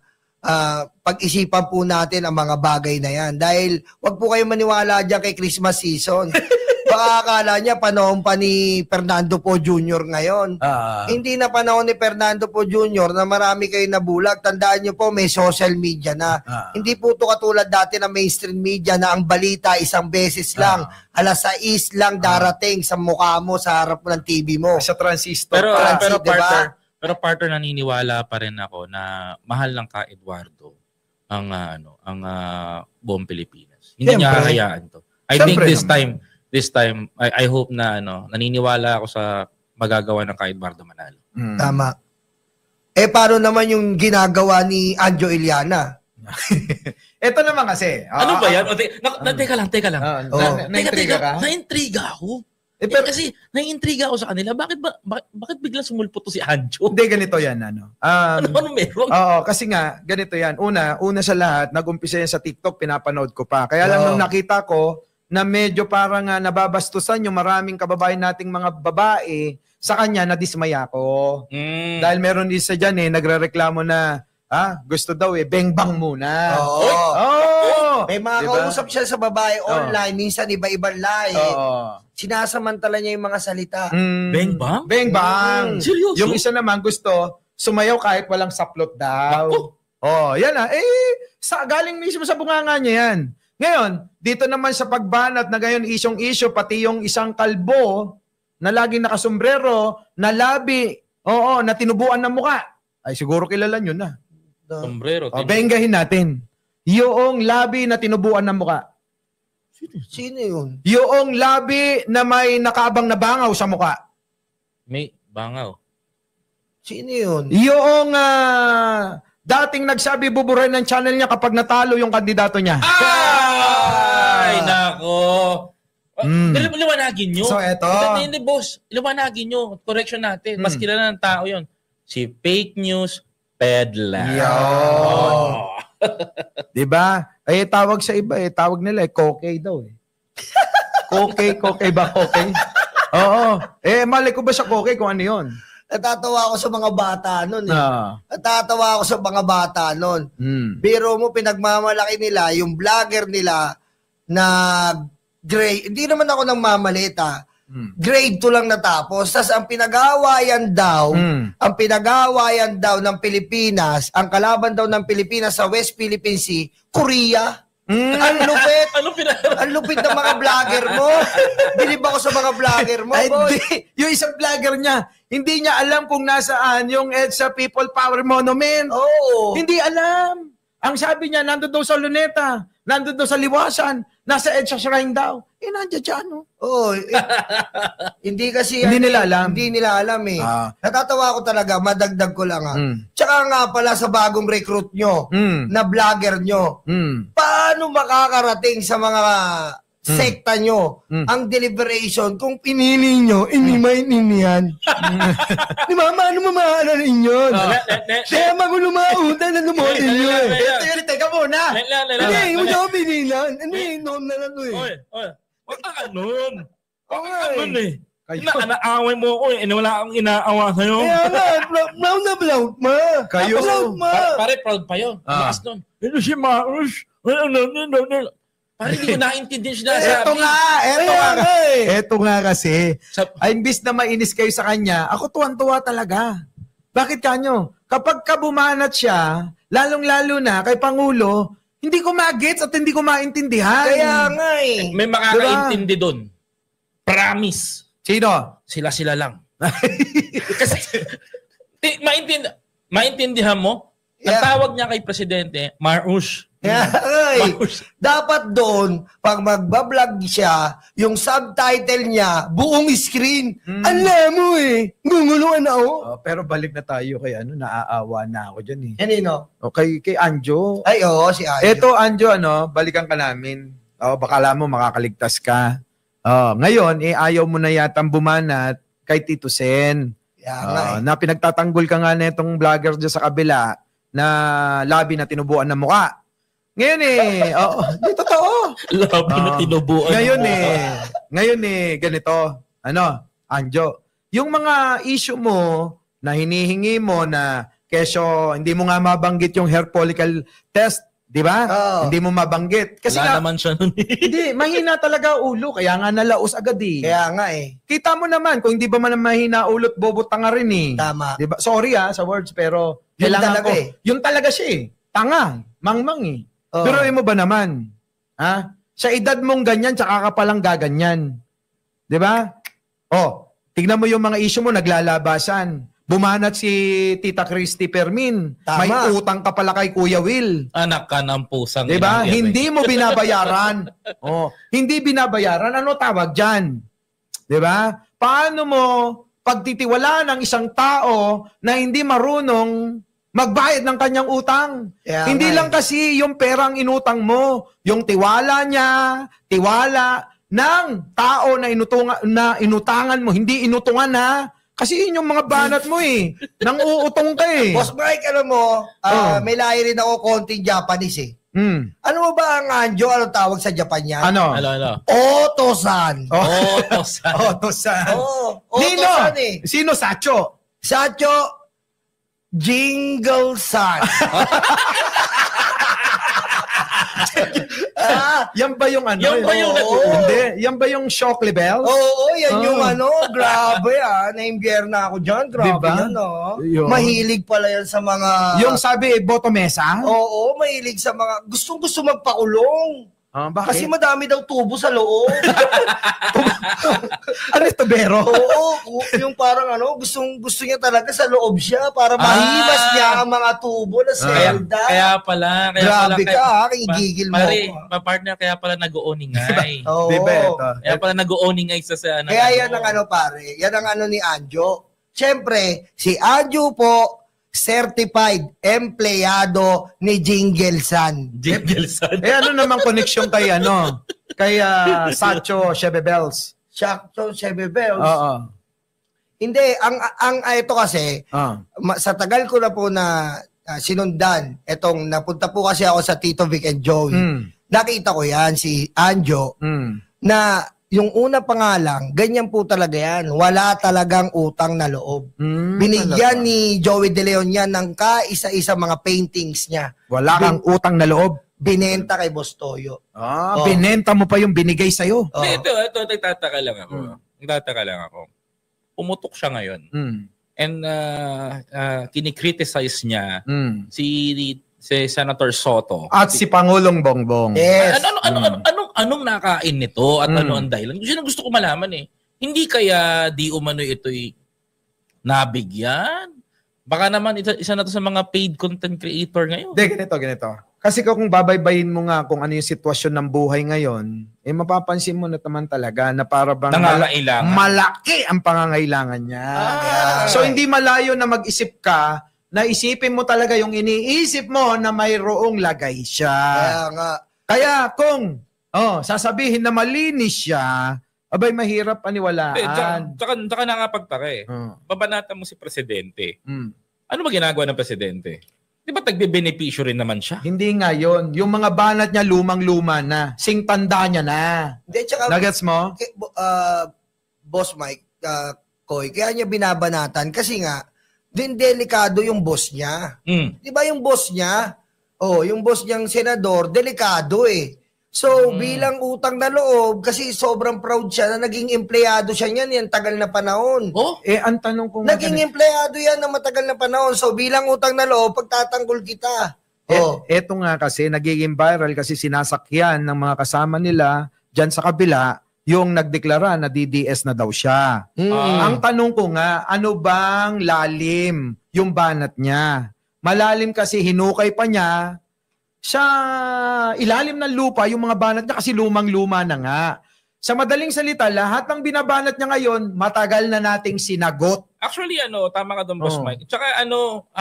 pag-isipan po natin ang mga bagay na yan. Dahil wag po kayo maniwala dyan kay Christmas season. Baka akala niya panahon pa ni Fernando Po Jr. ngayon. Hindi na panahon ni Fernando Po Jr. na marami kayo nabulag. Tandaan niyo po, may social media na. Hindi po ito katulad dati na mainstream media na ang balita isang beses lang. Alas 6 lang darating sa mukha mo, sa harap ng TV mo. Sa transistor. Pero partner, naniniwala pa rin ako na mahal lang ka, Eduardo, ang buong Pilipinas. Hindi niya hayaan to. I think this time, I hope na naniniwala ako sa magagawa ng kay Eduardo Manalo. Tama. Paano naman yung ginagawa ni Anjo Iliana? Ito naman kasi. Ano ba yan? Teka lang. Na-intriga ka? Na-intriga ako. Pero, kasi na-intriga ako sa kanila. Bakit biglang sumulpot to si Anjo? Hindi, ganito yan. Ano meron? Oo, kasi nga, ganito yan. Una sa lahat, nag-umpisa yan sa TikTok, pinapanood ko pa. Kaya lang nung nakita ko, na medyo parang nababastusan yung maraming kababayan nating mga babae, sa kanya nadismaya ko. Dahil meron isa dyan nagrereklamo na gusto daw bang-bang muna. May mga kausap siya sa babae online, minsan iba-ibang lahi. Sinasamantala niya yung mga salita. Bang-bang? Bang-bang. Seryoso? Yung isa naman gusto, sumayaw kahit walang saplot daw. Yan galing mismo sa bunganga niya yan. Ngayon, dito naman sa pagbanat na ngayon isyong-isyo, pati yung isang kalbo na laging nakasombrero, na labi, na tinubuan ng muka. Ay, siguro kilala nyo na. Sombrero. Benggahin natin. Yung labi na tinubuan ng muka. Sino yun? Yung labi na may nakaabang na bangaw sa muka. May bangaw. Sino yun? Yung dating nagsabi buburay ng channel niya kapag natalo yung kandidato niya. Ay, nako. Liwanagin nyo. So, eto. Hindi, boss. Liwanagin nyo. Correction natin. Mas kilala ng tao yon. Si fake news peddler. Diba? Tawag sa iba tawag nila kokey daw Kokey ba kokey? Oo. Malay ko ba sa kokey kung ano yun? Natatawa ako sa mga bata nun Natatawa ako sa mga bata nun. Biro mo, pinagmamalaki nila, yung vlogger nila na grade, hindi naman ako nang mamalita. Mm. Grade 2 lang natapos. Tapos ang pinag-aawayan daw, ng Pilipinas, ang kalaban daw ng Pilipinas sa West Philippine Sea, Korea. Ang lupit. Ang lupit ng mga vlogger mo. Bilib ako sa mga vlogger mo, Ay, boy. hindi. Yung isang vlogger niya, hindi niya alam kung nasaan yung EDSA People Power Monument. Oo. Hindi alam. Ang sabi niya, nandun daw sa Luneta, nandun daw sa Liwasan, nasa EDSA Shrine daw. Nandiyan dyan, no? Oo. Hindi kasi Hindi nila alam. Hindi nila alam eh. Natatawa ko talaga, madagdag ko lang Tsaka nga pala sa bagong recruit nyo, na vlogger nyo, paano makakarating sa mga sekta nyo ang deliberation kung pinili nyo, hindi maintindihan? Di ba, paano mamahalain yun? Kaya magulo mautan na lumotin nyo eh. Teka muna. Hindi, mo na ako pinilan. Hindi, noon na lang to eh. Oy. Huwag ka ganun. Huwag ka Okay. ganun eh. Kayo. Naaway mo ako eh. Wala akong inaawa sa'yo. Kaya nga, proud na proud ma. Kayo. Proud ma. Pare, proud pa yun. Maas nun. Ito si Marus. Pare, hindi ko naintindihan siya Eto nasabi. nga. Eto nga kasi. Sa- Ay, imbis na mainis kayo sa kanya, ako tuwan-tuwa talaga. Bakit kanyo? Kapag kabumanat siya, lalong-lalo na kay Pangulo, hindi ko magets at hindi ko maintindihan. Kaya nga eh. May makakaintindi doon. Promise. Sino? Sila lang. Kasi, maintindihan mo? Ang Yeah. tawag niya kay Presidente, Marus. Kaya nga eh. Dapat doon, pag magbablog siya, yung subtitle niya, buong screen. Alam mo eh, guguluhan ako. Pero balik na tayo kay naaawa na ako dyan eh. Kanino? Kay Anjo. Ay, oo, si Ayo. Eto, Anjo, balikan ka namin. Baka alam mo, makakaligtas ka. Ngayon, ayaw mo na yatang bumanat kay Tito Sen. Kaya nga eh. Na pinagtatanggol ka nga na itong vlogger dyan sa kabila na labi na tinubuan ng muka. Ngayon di totoo. Labi na tinubuan. Ngayon ganito. Anjo, yung mga issue mo na hinihingi mo na kesyo hindi mo nga mabanggit yung hair follicle test, di ba? Oo. Hindi mo mabanggit. Kasi Wala nga, naman siya nun. hindi, mahina talaga ulo. Kaya nga nalaos agad eh. Kaya nga eh. Kita mo naman, kung hindi ba man mahina ulo, bobo tanga rin eh. Tama. Diba? Sorry sa words, pero Yun kailangan talaga ko. eh. Yun talaga siya eh. Tanga, mangmang eh. Oo. Pero mo ba naman? Sa edad mong ganyan, tsaka ka palang gaganyan. Diba? Tignan mo yung mga issue mo, naglalabasan. Bumanat si Tita Christy Permin. Tama. May utang ka pala kay Kuya Will. Anak ka ng pusang Diba? inang yan, Hindi mo binabayaran. Hindi binabayaran. Ano tawag dyan? Diba? Paano mo pagtitiwala ng isang tao na hindi marunong magbayad ng kanyang utang? Kaya Hindi nga lang kasi yung perang inutang mo, yung tiwala niya, tiwala ng tao na inutangan mo, hindi inutungan Kasi yun yung mga banat mo eh. Nang uutong ka eh. Boss Mike, alam mo, may lahi rin ako konting Japanese eh. Ano mo ba ang Anjo? Anong tawag sa Japan yan? Ano? Otosan. Otosan. Otosan. Nino? Otosan eh. Sino Sacho? Sacho, Jingle-san. Yan ba yung Yan ba yung Hindi. Yan ba yung Shockley Bell? Oo, yan yung grabe na-imbierna ako dyan. Grabe Diba? yan Yun. Mahilig pala yan sa mga... Yung sabi, Botomesa? Oo, mahilig sa mga... Gustong-gusto magpakulong. Bakit? Kasi madami daw tubo sa loob. Ano ito, Bero? Oo, yung parang gusto niya talaga sa loob siya para mahimas niya ang mga tubo na selda. Kaya pala. Grabe ka, kigigil mo. Pare, partner, kaya pala nag-uoningay. Oo. Di ba ito? Kaya pala nag-uoningay sa Kaya yan ang pare. Yan ang ni Anjo. Siyempre, si Anjo po, certified empleyado ni Jingle-san. Jingle-san. Ano naman connection kay Sacho Shebebels? Sakto, Sebebels. Oo. Hindi, ang ito kasi, sa tagal ko na po na sinundan, etong napunta po kasi ako sa Tito Vic and Joey. Nakita ko yan, si Anjo, na yung una pa nga lang, ganyan po talaga yan. Wala talagang utang na loob. Binigyan ni Joey De Leon yan ng kaisa-isa mga paintings niya. Wala kang utang na loob. binenta kay Boss Toyo. Oh. Binenta mo pa yung binigay sa'yo. Oh. Ito, nagtataka lang ako. Nagtataka lang ako. Pumutok siya ngayon. And kinikriticize niya si Senator Soto. At si Pangulong Bongbong. Yes. Anong nakain nito at ano ang dahilan? Yun ang gusto ko malaman eh. Hindi kaya di umano ito'y nabigyan? Baka naman isa na to sa mga paid content creator ngayon. Hindi, ganito. Kasi kung babaybayin mo nga kung ano yung sitwasyon ng buhay ngayon, mapapansin mo na naman talaga na para bang malaki ang pangangailangan niya. So hindi malayo na mag-isip ka na isipin mo talaga yung iniisip mo na mayroong lagay siya. Kaya nga. Kaya kung sasabihin na malinis siya, abay mahirap paniwalaan. Tsaka nakapagtaka eh. Babanatan mo si Presidente. Ano ba ginagawa ng Presidente? Di ba tagbe-benepisyo rin naman siya? Hindi nga yun. Yung mga banat niya lumang-luma na. Sing-tanda niya na. Hindi, tsaka, Nagets mo? Boss Mike, Koy, kaya niya binabanatan kasi nga, din delikado yung boss niya. Di ba yung boss niya? Yung boss niyang senador, delikado eh. So, bilang utang na loob, kasi sobrang proud siya na naging empleyado siya niyan, yan tagal na panahon. Ang tanong ko naging empleyado yan na matagal na panahon. So, bilang utang na loob, pagtatanggol kita. Eto nga kasi, nagiging viral kasi sinasakyan ng mga kasama nila dyan sa kabila, yung nagdeklara na DDS na daw siya. Ang tanong ko nga, ano bang lalim yung banat niya? Malalim kasi hinukay pa niya sa ilalim ng lupa yung mga banat niya kasi lumang-luma na nga. Sa madaling salita, lahat ng binabanat niya ngayon, matagal na nating sinagot. Actually, tama ka doon, Boss Mike. Tsaka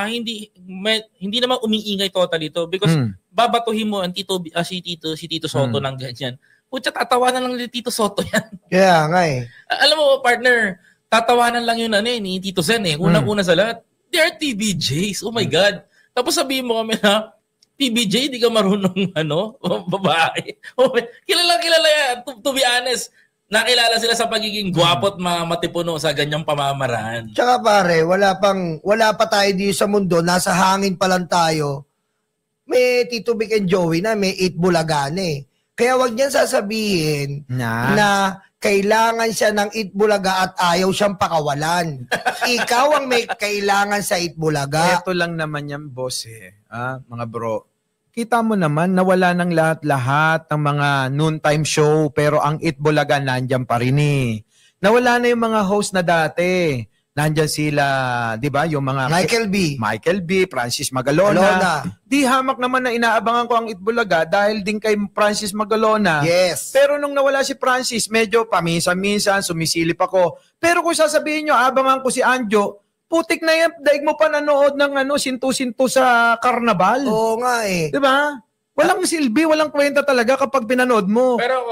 hindi naman umiingay total ito because babatuhin mo ang si Tito Soto ng ganyan. Putya, tatawanan lang ni Tito Soto yan. Kaya nga eh. Alam mo, partner, tatawanan lang yun ni Tito Sen eh. Unang-una sa lahat, they are TBJs. Oh my God. Tapos sabihin mo kami na, PBJ, di ka marunong babae. Kilala yan. To be honest, nakilala sila sa pagiging gwapo at matipuno sa ganyang pamamaraan. Tsaka pare, wala pa tayo dito sa mundo, nasa hangin pa lang tayo. May Tito Vic and Joey na, may 8 bulagan eh. Kaya wag niyan sasabihin na kailangan siya ng 8 bulaga at ayaw siyang pakawalan. Ikaw ang may kailangan sa 8 bulaga. Ito lang naman yan, boss mga bro. Kita mo naman na wala ng lahat-lahat ng mga noontime show pero ang Itbulaga nandyan pa rin eh. Nawala na yung mga host na dati. Nandyan sila, di ba? Yung mga Michael B, Francis Magalona. Di hamak naman na inaabangan ko ang Itbulaga dahil din kay Francis Magalona. Yes. Pero nung nawala si Francis, medyo paminsan-minsan, sumisilip ako. Pero kung sasabihin nyo, abangan ko si Anjo, putik na yan, daig mo pa nanood ng sintu-sintu sa karnabal. Oo nga eh. Di ba? Walang silbi, walang kwenta talaga kapag pinanood mo. Pero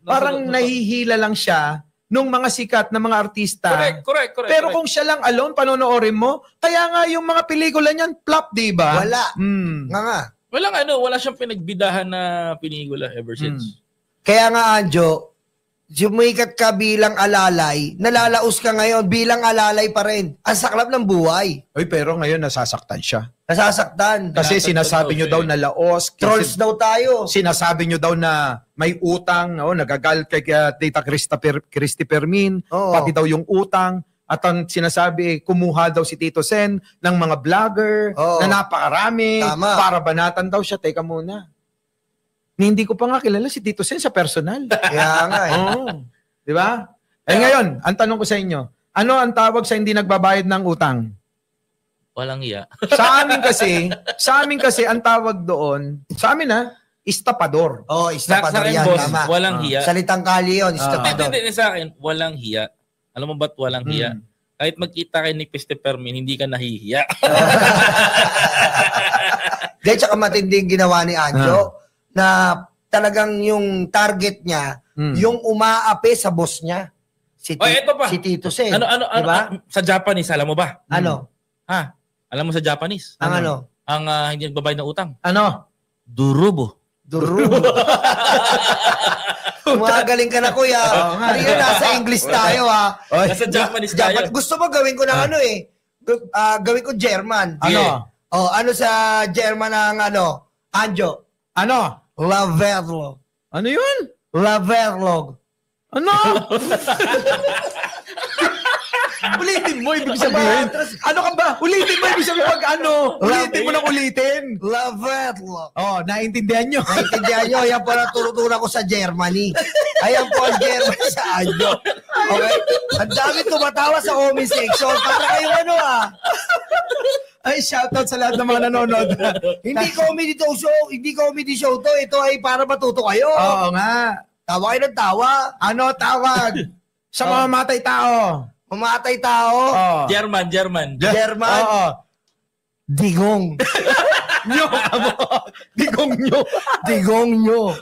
parang nahihila lang siya nung mga sikat na mga artista. Correct. Pero kung siya lang alone, panonoorin mo, kaya nga yung mga pelikula niyan, flop, di ba? Wala. Nga. Wala siyang pinagbidahan na pelikula ever since. Kaya nga, Anjo, sumikat ka bilang alalay, nalalaos ka ngayon bilang alalay pa rin. Ang saklap ng buhay. Uy, pero ngayon nasasaktan siya. Nasasaktan. Kasi sinasabi nyo daw na laos. Trolls daw tayo. Sinasabi nyo daw na may utang, nagagalit kay Tita Christy Permin, pati daw yung utang. At ang sinasabi, kumuha daw si Tito Sen ng mga vlogger na napakarami. Tama. Para banatan daw siya. Teka muna. Hindi ko pa nga kilala si Tito Sen sa personal. Kaya nga eh. Di ba? Ngayon, ang tanong ko sa inyo, ano ang tawag sa hindi nagbabayad ng utang? Walang hiya. Sa amin kasi ang tawag doon, sa amin istapador. Istapador yan, boss, tama. Walang hiya. Salitang kali yun, istapador. Hindi, sa akin, walang hiya. Alam mo ba't walang hiya? Kahit magkita kayo ni Piste Permin, hindi ka nahihiya. Dahil tsaka matinding ginawa ni Anjo, na talagang yung target niya, yung umaapi sa boss niya. Si Tito Sen. Diba? Sa Japanese, alam mo ba? Ano? Alam mo sa Japanese? Ang Ang hindi nagbabayad ng utang. Ano? Durubo. Magaling ka na, kuya. Halika, nasa English tayo, Nasa Japanese tayo. Gusto mo gawin ko ng gawin ko German. Ano? Ano sa German ng Anjo? Ano? Laverlog. Ano yun? Laverlog. Ano? Ulitin mo, ibig sabihin. Ano ka ba? Ulitin mo, ibig sabihin pag ano. Ulitin mo nang ulitin. Laverlog. Oh, naintindihan nyo. Naintindihan nyo, yan po ang turutura ko sa Germany. Ayan po ang Germany sa Anyo. Okay? Ang dami tumatawa sa comment section. Para kayong ano Ay, shoutout sa lahat ng mga nanonood. Hindi comedy show to. Ito ay para matuto kayo. Oo nga. Tawa kayo ng tawa. Ano tawag sa mga matay tao? Mamatay tao. Oh. German. German. Oo. Digong. Nyo. Digong nyo. Digong nyo.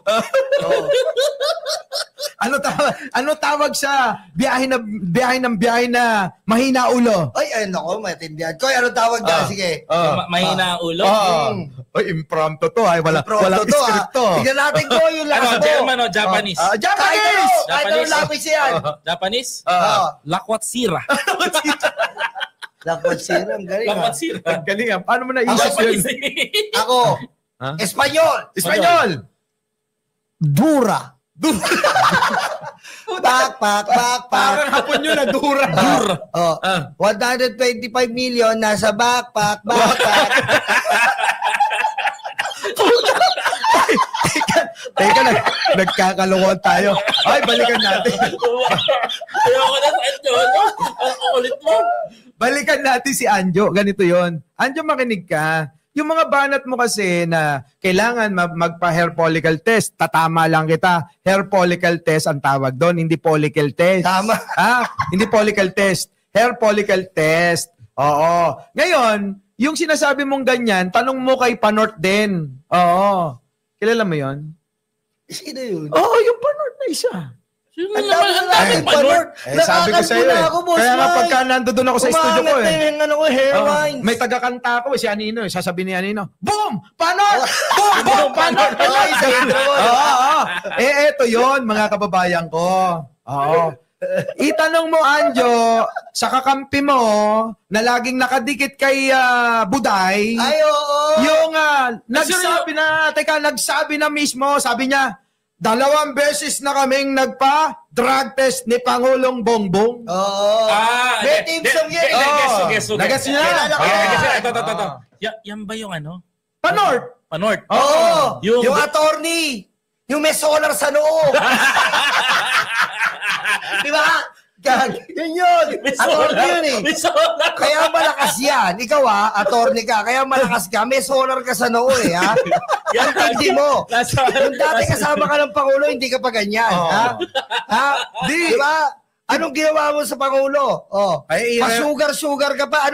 Ano tawag sa biyahe na mahina ulo? Ay, nako, maintindihan ko. Ano tawag dyan? Sige. Mahina ang ulo. Ay, impromptu to. Ay, walang script to. Tignan natin ko yung last mo. German o Japanese? Japanese! Kahit ano lapis yan. Japanese? Lakwatsira. Lakwatsira, ang galing. Lakwatsira. Ang galing. Paano mo naisip yun? Ako. Espanyol. Espanyol. Dura. Pak. Parang hapon yun na dura. 125 million nasa backpack. Teka, nagkakalokohan tayo. Ay, balikan natin. Ayoko na sa Anjo. Ang kulit mo. Balikan natin si Anjo. Ganito yon. Anjo, makinig ka. Yung mga banat mo kasi na kailangan magpa-hair follicle test, tatama lang kita. Hair follicle test ang tawag doon, hindi follicle test. Tama. Hindi follicle test. Hair follicle test. Oo. Ngayon, yung sinasabi mong ganyan, tanong mo kay Panort din. Oo. Kilala mo yon? Sino yun? Oo, yung Panort na isa. Ang dami Panort. Sabi ko sa'yo Kaya nga pagka nandoon ako sa studio ko hair lines. may tagakanta ako si Anino. Sasabihin ni Anino, boom! Panort! Boom! Panort! Eto yon mga kababayan ko. Oo. Itanong mo, Anjo, sa kakampi mo na laging nakadikit kay Buday, Ay, oo. yung nagsabi na mismo, sabi niya, 2 beses na kaming nagpa-drug test ni Pangulong Bongbong. Oo. May team song yan. Nagas niya. Ito. Yan ba yung ano? Panort. Oo. Yung attorney. Yung may solar sa noo. Di ba? Yun. Attorney yun eh. Kaya malakas yan. Ikaw attorney ka. Kaya malakas ka. May solar ka sa noo eh. Yan hindi mo. Yung dati kasama ka ng Pangulo, hindi ka pa ganyan. Di ba? Anong ginawa mo sa Pangulo? Pa-sugar ka pa.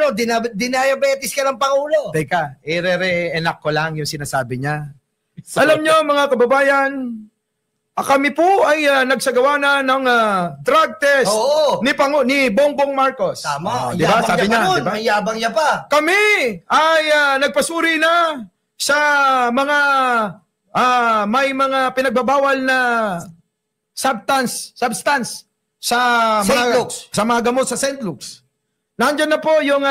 Diniabetes ka ng Pangulo. Teka, i-re-enact ko lang yung sinasabi niya. Alam nyo mga kababayan, kami po ay nagsagawa na ng drug test ni Bongbong Marcos. Tama. Di ba? Sabi niya, diba? May yabang niya pa. Kami ay nagpasuri na sa mga may mga pinagbabawal na substance sa mga gamot sa St. Luke's. Nandiyan na po yung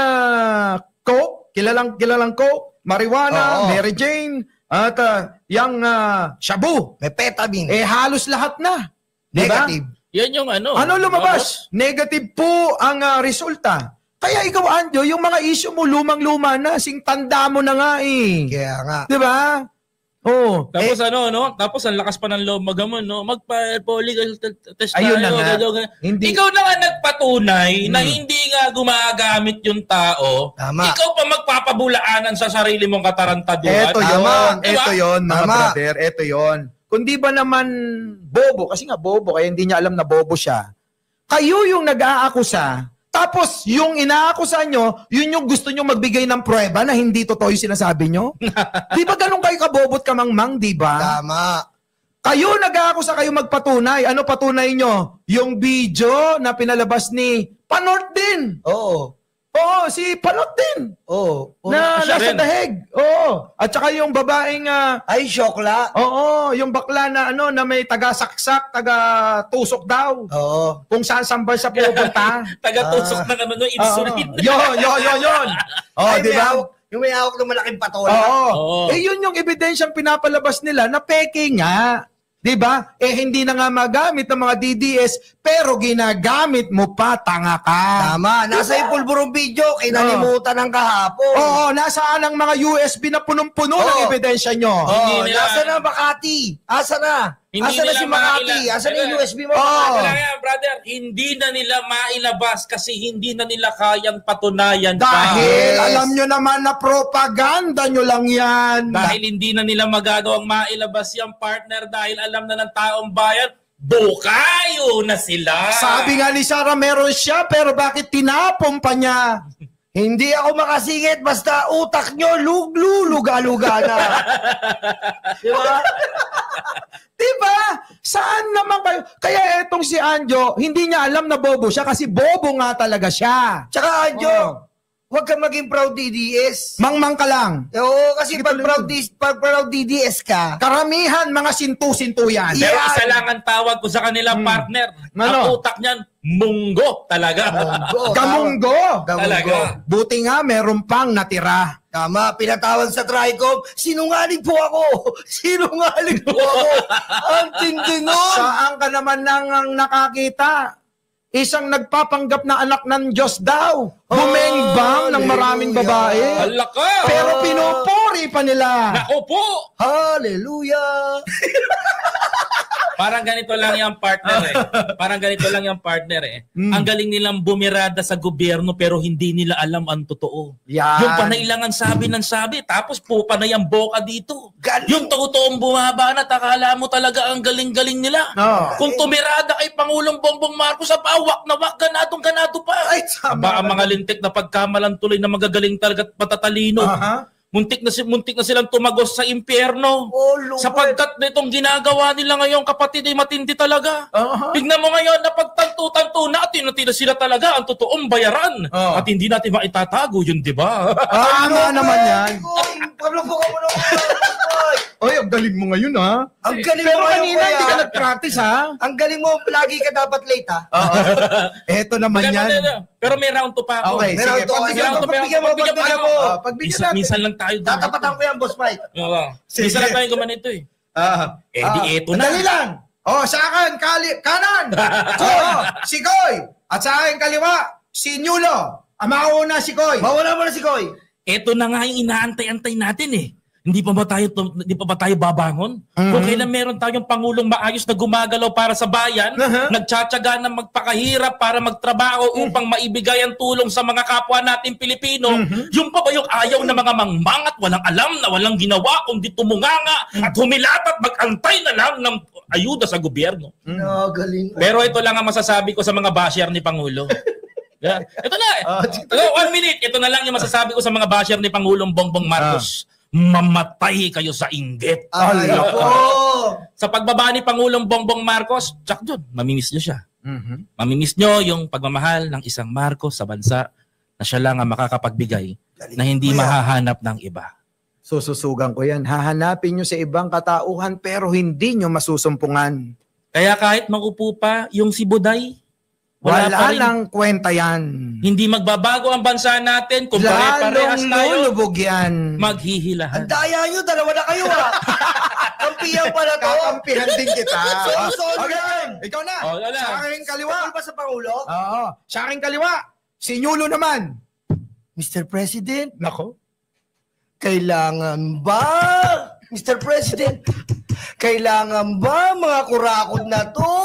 coke, kilalang coke, marijuana, Mary Jane, at yung shabu. Methamphetamine. Halos lahat na. Diba? Negative. Yan yung ano. Ano lumabas? Negative po ang resulta. Kaya ikaw, Anjo, yung mga issue mo, lumang-luma na. Tanda mo na nga eh. Kaya nga. Diba? Oo. Tapos tapos ang lakas pa ng loob magamon, no? Magpa-political test Ayun tayo. na nga. Hindi. Ikaw na nga nagpatunay na hindi nga gumagamit yung tao. Tama. Ikaw pa magpapabulaanan sa sarili mong katarantaduhan. Ito yon, mga brother. Ito yon. Kundi ba naman bobo, kasi nga bobo, kaya hindi niya alam na bobo siya. Kayo yung nag-aakusa, tapos yung inaakusa nyo, yun yung gusto nyo magbigay ng pruweba na hindi totoo yung sinasabi nyo? Di ba ganun kayo kabobot kamangmang, di ba? Tama. Kayo nag-aakusa, kayo magpatunay. Ano patunay nyo? Yung video na pinalabas ni Panort din. Oo. Oo, si Panort din. Oo. Na nasa daheg. Oo. At saka yung babaeng ay, syokla. Oo, yung bakla na na may taga-saksak, taga-tusok daw. Oo. Kung saan ba siya pupunta. Taga-tusok ng insulin. Yon. Oh, di ba? Yung may hawak ng malaking patola. Oo. Eh yun yung ebidensyang pinapalabas nila na peke nga. 'Di ba? Eh hindi na nga magamit ng mga DDS pero ginagamit mo pa, tanga ka. Tama. Nasa yung pulburong video, kinalimutan ng kahapon. Oo, nasaan ang mga USB na punong-puno ng ebidensya nyo? Hindi nila- Nasa na Makati? Asa na? Hindi Asa na nila si Makati? maila- Asa na yung USB mo? Wala yan, brother. Hindi na nila mailabas kasi hindi na nila kayang patunayan Dahil pa. alam nyo naman na propaganda nyo lang yan. Dahil hindi na nila magagawang mailabas yung partner dahil alam na ng taong bayan, bukayo na sila. Sabi nga ni Sarah, meron siya pero bakit tinapon pa niya? Hindi ako makasingit basta utak nyo luga-luga na. Di ba? Diba? Saan naman kayo? Kaya etong si Anjo, hindi niya alam na bobo siya kasi bobo nga talaga siya. Tsaka Anjo, huwag ka maging proud DDS. Mangmang ka lang. Oo, kasi pag proud DDS ka, Karamihan mga sintu-sintu yan. Pero Yan. isa lang ang tawag ko sa kanilang partner. Ang Ano? utak niyan, munggo talaga. Gamunggo. Talaga. Buti nga meron pang natira. Tama, pinatawag sa Tricom, sinungaling po ako. Sinungaling po ako. Ang tindi nun. Saan ka naman nang nakakita? Isang nagpapanggap na anak ng Diyos daw. Bumengbang ng maraming babae. Hala ka! Pero pinupuri pa nila. Naku po! Hallelujah. Parang ganito lang yung partner eh. Parang ganito lang yung partner eh. Ang galing nilang bumirada sa gobyerno pero hindi nila alam ang totoo. Yan. Yung panay lang ang sabi ng sabi tapos po panay ang boka dito. Galing. Yung totoong bumaba na takala mo talaga ang galing-galing nila. No. Kung tumirada kay Pangulong Bongbong Marcos sa pawak na wak, ganadong-ganado pa. Ay, Aba, ang mga lintik na pagkamalan tuloy na magagaling talaga at patatalino. Aha. Muntik na silang tumagos sa impyerno. Oh, Lord. Sapagkat nitong ginagawa nila ngayon, kapatid, ay matindi talaga. Tignan mo ngayon na pagtanto-tanto natin na sila talaga ang totoong bayaran. At hindi natin maitatago yun, di ba? Tama naman yan. Pablo po ka muna. Oy, ang galing mo ngayon, ha? Ang galing Pero mo ngayon, kanina, kuya. hindi ka nag-practice, ha? Ang galing mo, lagi ka dapat late, ha? Eto naman yan. Pero may round 2 pa ako. Okay, Meron sige. to. Pagbigyan mo, Pagbigyan mo. pagbigyan natin. Minsan lang tayo. Tatapatan ko yan, Boss Mike. Oo. Sige. Minsan lang tayo gumanito eh. Di eto na. Dali lang. Sa akin, kanan. Si Koy. At sa akin, kaliwa, si Nyulo. Mauna si Koy. Mauna mo na si Koy. Eto na nga yung inaantay-antay natin eh. Hindi pa ba tayo babangon? Kung kailan meron tayong pangulong maayos na gumagalaw para sa bayan, nagtsatsaga na magpakahirap para magtrabaho upang maibigay ang tulong sa mga kapwa natin Pilipino, yung pa ba yung ayaw na mga mangmangat, walang alam na walang ginawa, kundi tumunganga at humilapat mag-antay na lang ng ayuda sa gobyerno. Galing. Pero ito lang ang masasabi ko sa mga basher ni Pangulo. Yeah. Ito na eh. 1 minute. Ito na lang yung masasabi ko sa mga basher ni Pangulong Bongbong Marcos. Mamatay kayo sa inggit. Ay, po. Sa pagbaba ni Pangulong Bongbong Marcos, tsak dun, mamimiss nyo siya. Mamimiss nyo yung pagmamahal ng isang Marcos sa bansa na siya lang ang makakapagbigay na hindi mahahanap ng iba. Sususugan ko yan. Hahanapin nyo sa ibang katauhan pero hindi nyo masusumpungan. Kaya kahit magupo pa yung si Buday, Wala pa rin. nang kwenta yan. Hindi magbabago ang bansa natin kung pare-parehas Lalong tayo. lulubog yan. Maghihilahan. Ang daya nyo, dalawa na kayo, ha? Kampiyan pala to. Kakampihan din kita. Sorry. Okay, ikaw na. Oh, wala. Sa aking kaliwa. Tungkol ba sa Pangulo? Oo. Sa aking kaliwa. Si Nyulo naman. Mr. President, Nako. kailangan ba, Mr. President, kailangan ba mga kurakot na to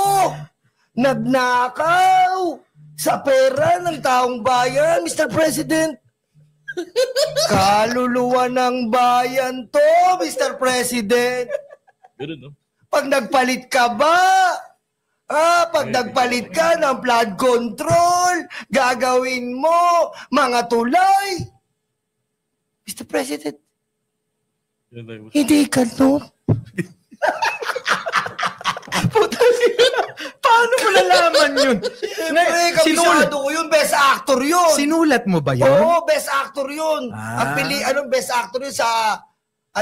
nagnakaw sa pera ng taong bayan, Mr. President? Kaluluwa ng bayan to, Mr. President. Ganun, no? Pag nagpalit ka ba, pag nagpalit ka ng flood control, gagawin mo mga tulay. Mr. President, hindi ka, no? Paano mo nalaman yun? Siyempre, kabisado ko yun. Best actor yun. Sinulat mo ba yun? Oo, best actor yun. Ah. Anong best actor yun sa,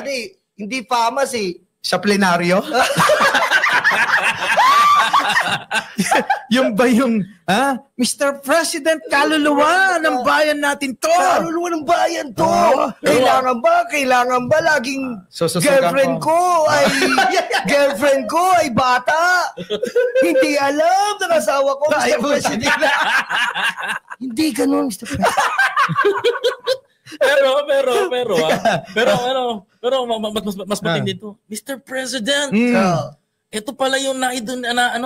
hindi famous eh. Sa plenaryo? Yung ba yung, Mr. President, kaluluwa ng bayan natin to. Kaluluwa ng bayan to. Oo. Kailangan ba laging Sususugan girlfriend ko ay bata. Hindi alam ng asawa ko, Mr. President. Hindi ganun, Mr. President. pero mas matindi to. Mr. President, ito pala yung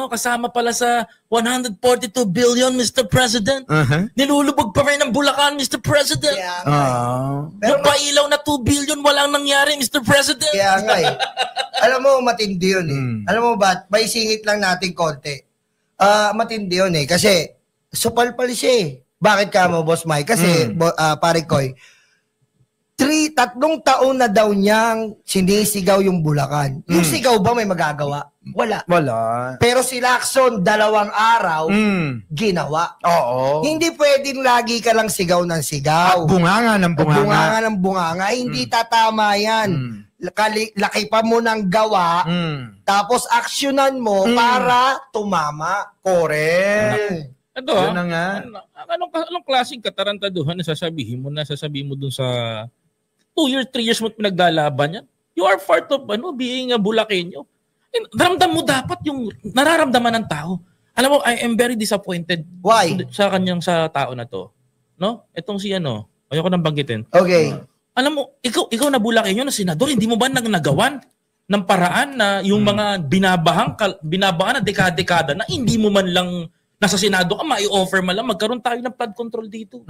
kasama pala sa 142 billion, Mr. President. Nilulubog pa rin ng Bulacan, Mr. President. Yung pailaw na 2 billion, walang nangyari, Mr. President. Kaya nga eh. Alam mo, matindi yun eh. Alam mo ba, may singit lang natin konti. Matindi yun eh. Kasi, supal-pal siya eh. Bakit ka mo, Boss Mike? Kasi, pare Koy, 3 taon na daw niyang sinisigaw yung Bulacan. Yung sigaw ba may magagawa? Wala. Pero si Lacson, 2 araw, ginawa. Oo. Hindi pwedeng lagi ka lang sigaw ng sigaw. Bunganga ng bunganga. Bunganga ng bunganga. Hindi tatama yan. Laki pa mo ng gawa, tapos aksyonan mo para tumama. Correct. Ito Yun na nga. Anong klaseng katarantaduhan na sasabihin mo dun sa 2 years, 3 years mo pinaglalaban yan? You are part of being a Bulakenyo. Naramdam mo dapat yung nararamdaman ng tao. Alam mo, I am very disappointed. Why? Sa tao na to. No? Itong si ayoko nang banggitin. Okay. Alam mo, ikaw na Bulakenyo na senador, hindi mo ba nagawan ng paraan na yung mga binabahan na dekada-dekada na hindi mo man lang nasa Senado ka, mai-offer mo lang, magkaroon tayo ng flood control dito.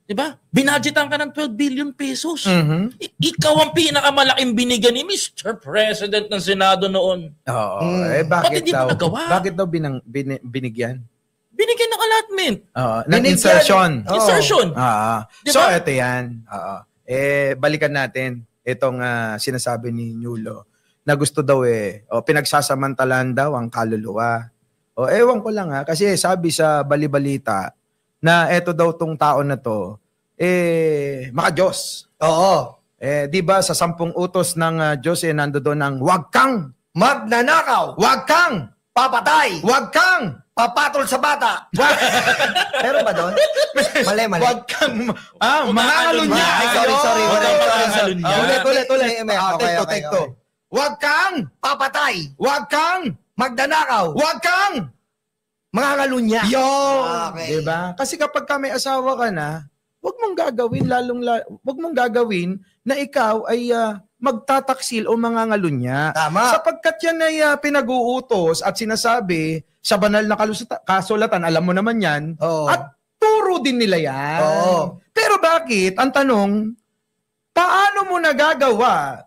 Diba? Binadgetan ka ng 12 billion pesos. Ikaw ang pinakamalaking binigyan ni Mr. President ng Senado noon. Oo. Bakit hindi mo nagawa? Bakit daw binigyan? Binigyan ng allotment. Insertion. Insertion. Diba? So, ito yan. Balikan natin itong sinasabi ni Nyulo na gusto daw pinagsasamantalan daw ang kaluluwa. Ewan ko lang kasi sabi sa balibalita na eto daw tong tao na to, maka-Diyos. Oo. Di ba sa 10 utos ng Diyos, nando doon ng wag kang magnanakaw, wag kang papatay, wag kang papatol sa bata. Meron ba doon? Mali. Wag kang mangangalunya. Sorry. Ulit. Tekto. Wag kang papatay, wag kang magnanakaw, wag kang mangangalunya. Okay. Diba? Kasi kapag may asawa ka na, wag mong gagawin na ikaw ay magtataksil o mangangalunya. Tama. Sapagkat yan ay pinag-uutos at sinasabi sa banal na kasulatan, alam mo naman yan, at turo din nila yan. Pero bakit? Ang tanong, paano mo nagagawa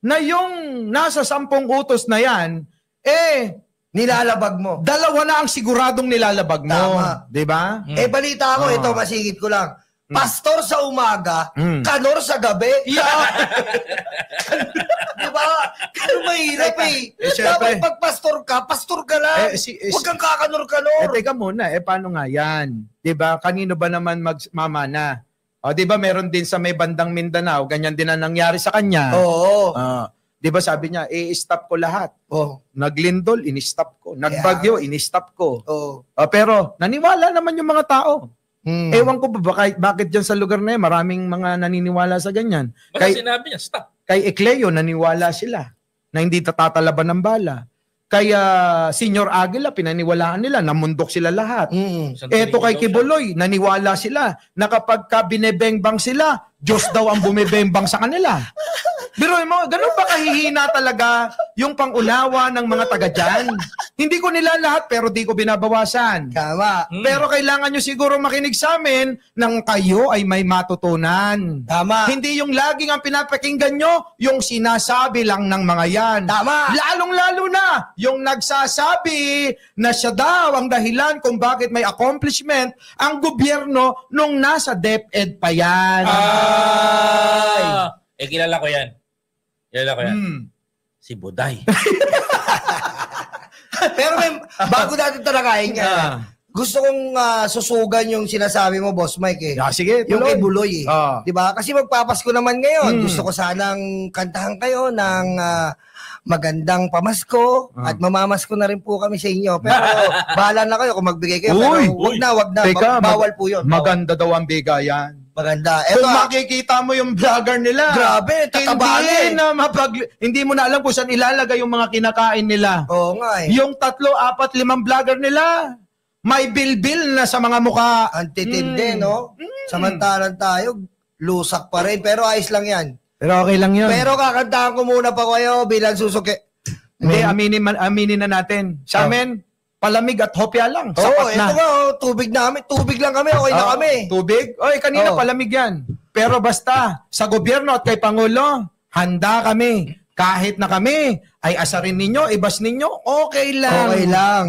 na yung nasa 10 utos na yan, nilalabag mo. 2 na ang siguradong nilalabag mo. Tama. Diba? Balita ko, ito masingit ko lang. Pastor sa umaga, kanor sa gabi. Diba? Ano mahirap Dapat pag pastor ka lang. Huwag kang kakanor-kanor. Teka muna, paano nga yan? Diba? Kanino ba naman magmamana? Diba meron din sa may bandang Mindanao, ganyan din ang nangyari sa kanya. Oo. Diba sabi niya, i-stop ko lahat. Naglindol, in-stop ko. Nagbagyo, in-stop ko. Pero naniwala naman yung mga tao. Ewan ko ba bakit dyan sa lugar na yan, maraming mga naniniwala sa ganyan. Sinabi niya, stop. Kay Ecleo, naniwala sila na hindi tatalaban ng bala. Kaya Senior Aguila, pinaniwalaan nila, namundok sila lahat. Eto kay Kibuloy, naniwala sila na kapag binebengbang sila, Diyos daw ang bumibembang sa kanila. Pero ganun ba kahihina talaga yung pangunawa ng mga taga dyan? Hindi ko nila lahat pero di ko binabawasan. Tama. Pero kailangan nyo siguro makinig sa amin nang kayo ay may matutunan. Tama. Hindi yung laging ang pinapakinggan nyo, yung sinasabi lang ng mga yan. Tama. Lalong-lalo na yung nagsasabi na siya daw ang dahilan kung bakit may accomplishment ang gobyerno nung nasa DepEd pa yan. Kilala ko yan. Si Buday. Pero bago natin talakayin yan, gusto kong susugan yung sinasabi mo, Boss Mike Sige, yung kay Buloy Diba? Kasi magpapasko naman ngayon. Mm. Gusto ko sanang kantahan kayo ng magandang pamasko at mamamasko na rin po kami sa inyo. Pero bahala na kayo kung magbigay kayo. Pero wag na. Teka, Bawal po yun. Maganda daw ang bigayan. Maganda. Kung makikita mo yung vlogger nila, grabe, tatabanin. Hindi mo na alam kung saan ilalagay yung mga kinakain nila. Oo nga eh. Yung 3, 4, 5 vlogger nila, may bilbil na sa mga mukha. Antitindi, no? Samantalang tayo, lusak pa rin. Pero ayos lang yan. Pero okay lang yun. Pero kakantahan ko muna pa kayo bilang susuki. Hindi, aminin na natin. Sa amin, palamig at hopya lang. Sapat na. Ito nga, tubig namin. Tubig lang kami, okay na kami. Tubig? Oy, kanina palamig yan. Pero basta, sa gobyerno at kay Pangulo, handa kami. Kahit na kami, ay asarin ninyo, ibas ninyo, okay lang. Okay lang.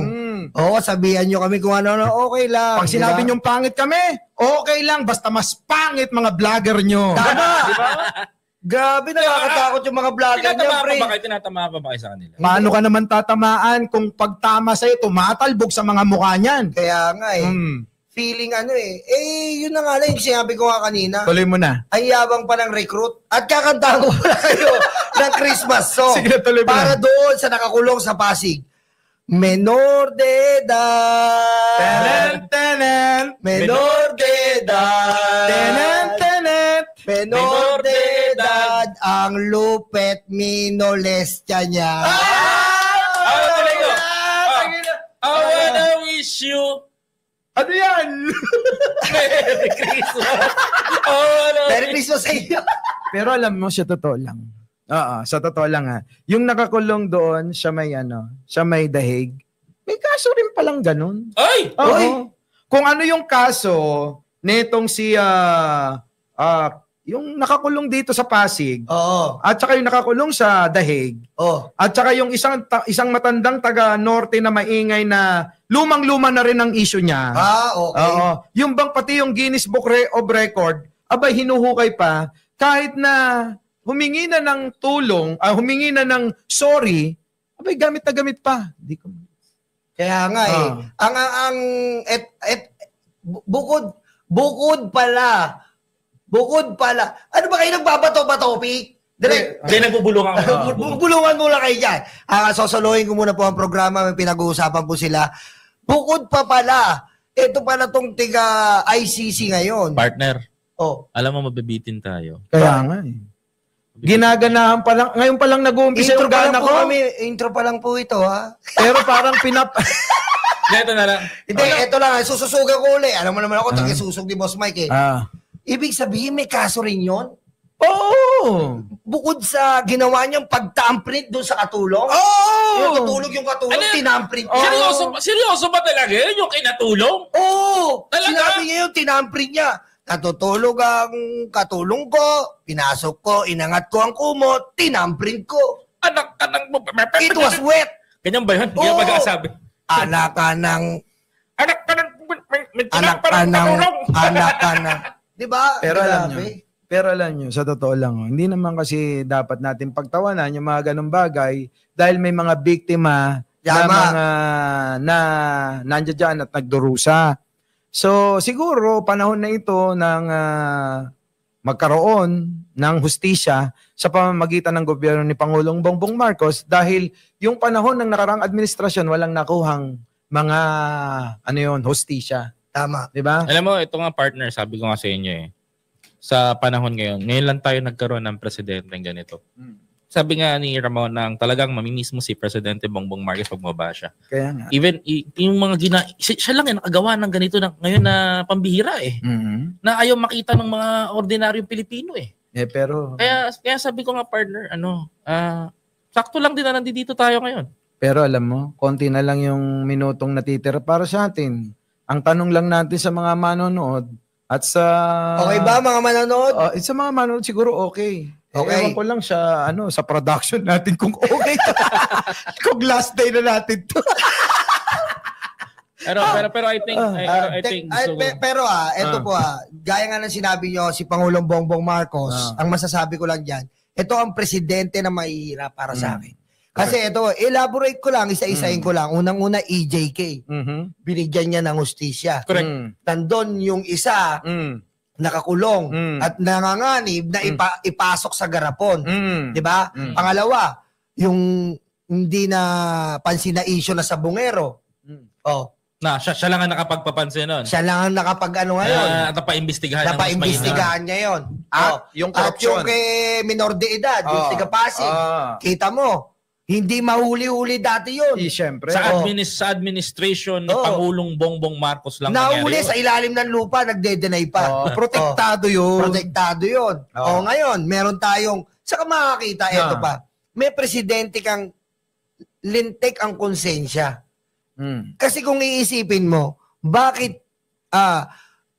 Oo, sabihan nyo kami kung ano, okay lang. Pag sinabi nyong pangit kami, okay lang. Basta mas pangit mga vlogger nyo. Tama. Diba? Grabe, nakakatakot yung mga vlogger niya, pre. Tinatamaan pa ba kayo sa kanila? Paano ka naman tatamaan kung pagtama sa'yo, tumatalbog sa mga mukha niyan? Kaya nga eh. Feeling yun na nga lang yung sinabi ko nga kanina. Tuloy mo na. Ay yabang pa ng recruit. At kakantahan ko pala kayo ng Christmas song. Sige, tuloy mo para na. doon sa nakakulong sa Pasig. Menor de edad. Tenen, tenen. Menor de edad. Tenen, tenen. Menor de edad. Ang lupet minolestya niya. I wanna wish you Ano yan? Merry Christmas. Merry Christmas sa iyo. Pero alam mo, sa totoo lang. Oo, sa totoo lang ha. Yung nakakulong doon, siya may dahig. May kaso rin palang ganun. Ay! Oo. Oy! Kung ano yung kaso netong si yung nakakulong dito sa Pasig, Oo. at saka yung nakakulong sa Dahig, at saka yung isang matandang taga-norte na maingay na lumang-luma na rin ang issue niya. Okay. Oo. Yung bang pati yung Guinness Book of Record, abay hinuhukay pa, kahit na humingi na ng tulong, humingi na ng sorry, abay gamit na gamit pa. Di ko... Kaya nga bukod pala. Ano ba kayo nagbabato-bato, Pi? Hindi, nagbubulungan ako. Bulungan muna kayo dyan. Sosolohin ko muna po ang programa. May pinag-uusapan po sila. Bukod pa pala, ito pala tong tiga ICC ngayon. Partner, alam mo mabibitin tayo. Kaya nga eh. Ginaganahan pa lang, ngayon pa lang nag-uumpisa yung gana ko. Intro pa lang po ito, ha? Pero parang Ito na lang. Hindi, ito lang. Sususugan ko ulit. Alam mo naman ako, tagisusog ni Boss Mike eh. Ibig sabihin, may kaso rin yun? Oo! Bukod sa ginawa niyang pagtaamprint doon sa katulong? Yung katulong, tinamprint niya. Seryoso ba talaga yun yung kinatulong? Oo! Talaga? Sinabi niya yung tinamprint niya. Natutulog ang katulong ko, pinasok ko, inangat ko ang kumot, tinamprint ko. Anak ka ng... It was wet. Ganyan ba yun? Hindi ka magkasabi. Anak ka ng... Anak ka ng... Diba? Pero alam nyo, sa totoo lang, hindi naman kasi dapat natin pagtawanan yung mga ganong bagay dahil may mga biktima na mga nandiyan dyan at nagdurusa. So siguro panahon na ito ng magkaroon ng hustisya sa pamamagitan ng gobyerno ni Pangulong Bongbong Marcos dahil yung panahon ng nakarang administrasyon walang nakuhang mga hustisya. Tama. Diba? Alam mo, ito nga partner, sabi ko nga sa inyo sa panahon ngayon lang tayo nagkaroon ng presidente ng ganito. Sabi nga ni Ramon nang talagang mamimiss mo si Presidente Bongbong Marcos pag mababa siya. Kaya nga. Even yung mga siya lang nakagawa ng ganito ngayon na pambihira na ayaw makita ng mga ordinaryong Pilipino pero kaya sabi ko nga partner, sakto lang din na nandito tayo ngayon. Pero alam mo, konti na lang yung minutong natitira para sa atin. Ang tanong lang natin sa mga manonood at sa... Okay ba mga manonood? Sa mga manonood siguro okay. Okay. Ewan ko lang sa production natin kung okay. Kung last day na natin to. pero I think ito po gaya nga ng sinabi nyo si Pangulong Bongbong Marcos, ang masasabi ko lang diyan, ito ang presidente na mahihirap para sa akin. Kasi ito, elaborate ko lang, isa-isahin ko lang. Unang-una, EJK. Binigyan niya ng hustisya. Correct. Nandun yung isa, nakakulong at nanganganib na ipasok sa garapon. Diba? Pangalawa, yung hindi na pansin na issue na sa bungero. Oh, Siya lang ang nakapagpapansin nun. siya lang ang nakapag ano ngayon. At napaimbestigahan. ng mas Napaimbestigahan niya yun. At yung At yung corruption. kay minor de edad, yung Oh. tiga Pasig, kita mo, hindi mahuli-huli dati yun. Siyempre. Sa administration ni Oo. Pangulong Bongbong Marcos lang Nahuli nangyari sa ilalim ng lupa, nagde-deny pa. Protektado yun. Protektado yun. Oo. Ngayon, meron tayong, saka makakita, eto Ah. pa, may presidente kang lintik ang konsensya. Kasi kung iisipin mo, bakit,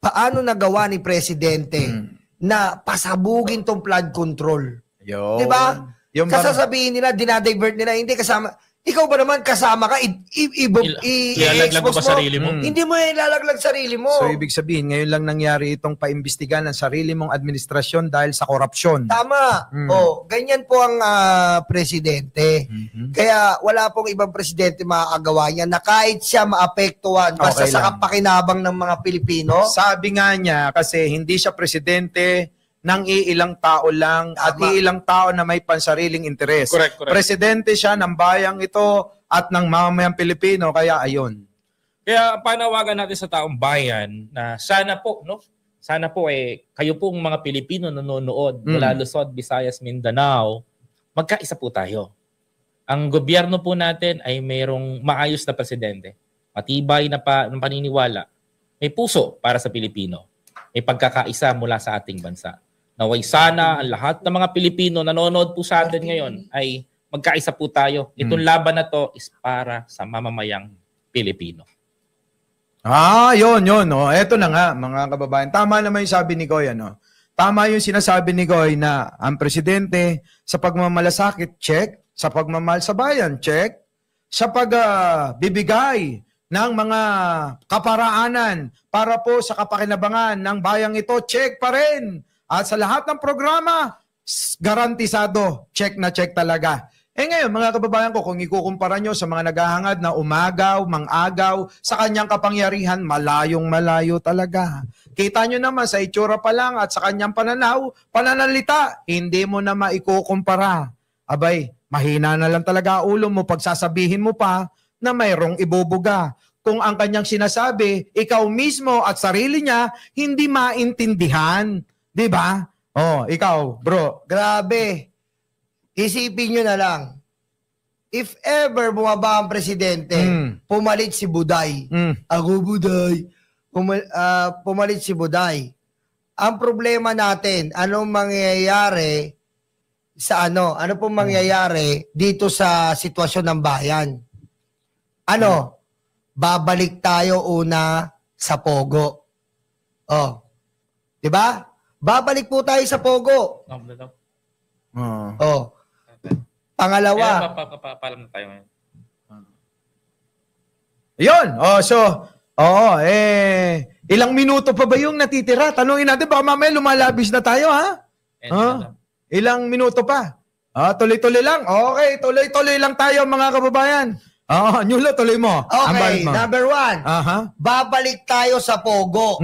paano nagawa ni presidente na pasabugin tong flood control? Yun. Di ba? Yung Kasasabihin nila, dinadivert nila, hindi kasama. Ikaw ba naman kasama ka, Ilalaglag mo i-expose ba sarili mo? Hindi mo ilalaglag sarili mo. So, ibig sabihin, ngayon lang nangyari itong paimbestigahan ng sarili mong administrasyon dahil sa korupsyon. Tama. Ganyan po ang presidente. Kaya wala pong ibang presidente makakagawa niya na kahit siya maapektuhan basta Okay sa lang. kapakinabang ng mga Pilipino. Sabi nga niya, kasi hindi siya presidente ng iilang tao lang at Tama. iilang tao na may pansariling interes. Correct. Presidente siya ng bayang ito at ng mamamayang Pilipino, kaya ayun. Kaya panawagan natin sa taong bayan na sana po, no? Sana po kayo pong mga Pilipino nanonood mula Luzon, Visayas, Mindanao, magkaisa po tayo. Ang gobyerno po natin ay mayroong maayos na presidente. Matibay na ng paniniwala. May puso para sa Pilipino. May pagkakaisa mula sa ating bansa. Naway sana ang lahat ng mga Pilipino nanonood po sa atin ngayon ay magkaisa po tayo. Itong laban na to is para sa mamamayang Pilipino. Yun. Eto na nga, mga kababayan. Tama naman yung sabi ni Goy, Tama yung sinasabi ni Goy na ang presidente sa pagmamalasakit, check. Sa pagmamahal sa bayan, check. Sa pagbibigay ng mga kaparaanan para po sa kapakinabangan ng bayang ito, check pa rin. At sa lahat ng programa, garantisado, check na check talaga. Ngayon, mga kababayan ko, kung ikukumpara nyo sa mga naghahangad na umagaw, mangagaw, sa kanyang kapangyarihan, malayong-malayo talaga. Kita nyo naman sa itsura pa lang at sa kanyang pananalita, hindi mo na maikukumpara. Abay, mahina na lang talaga ulo mo pag sasabihin mo pa na mayroong ibubuga. Kung ang kanyang sinasabi, ikaw mismo at sarili niya, hindi maintindihan. Di ba? Ikaw, bro. Grabe. Isipin nyo na lang. If ever bumaba ang presidente, pumalit si Buday. Ako Buday. Pumalit si Buday. Ang problema natin, anong mangyayari sa ano pong mangyayari dito sa sitwasyon ng bayan? Babalik tayo una sa Pogo. Di ba? Babalik po tayo sa Pogo. Pangalawa. Papalam na tayo ngayon. Yun. Ilang minuto pa ba yung natitira? Tanungin natin, baka mamaya lumalabis na tayo, ha? Ilang minuto pa? Tuloy-tuloy lang. Okay, tuloy-tuloy lang tayo, mga kababayan. Nyulo, tuloy mo. Okay, number 1. Aha. Babalik tayo sa Pogo.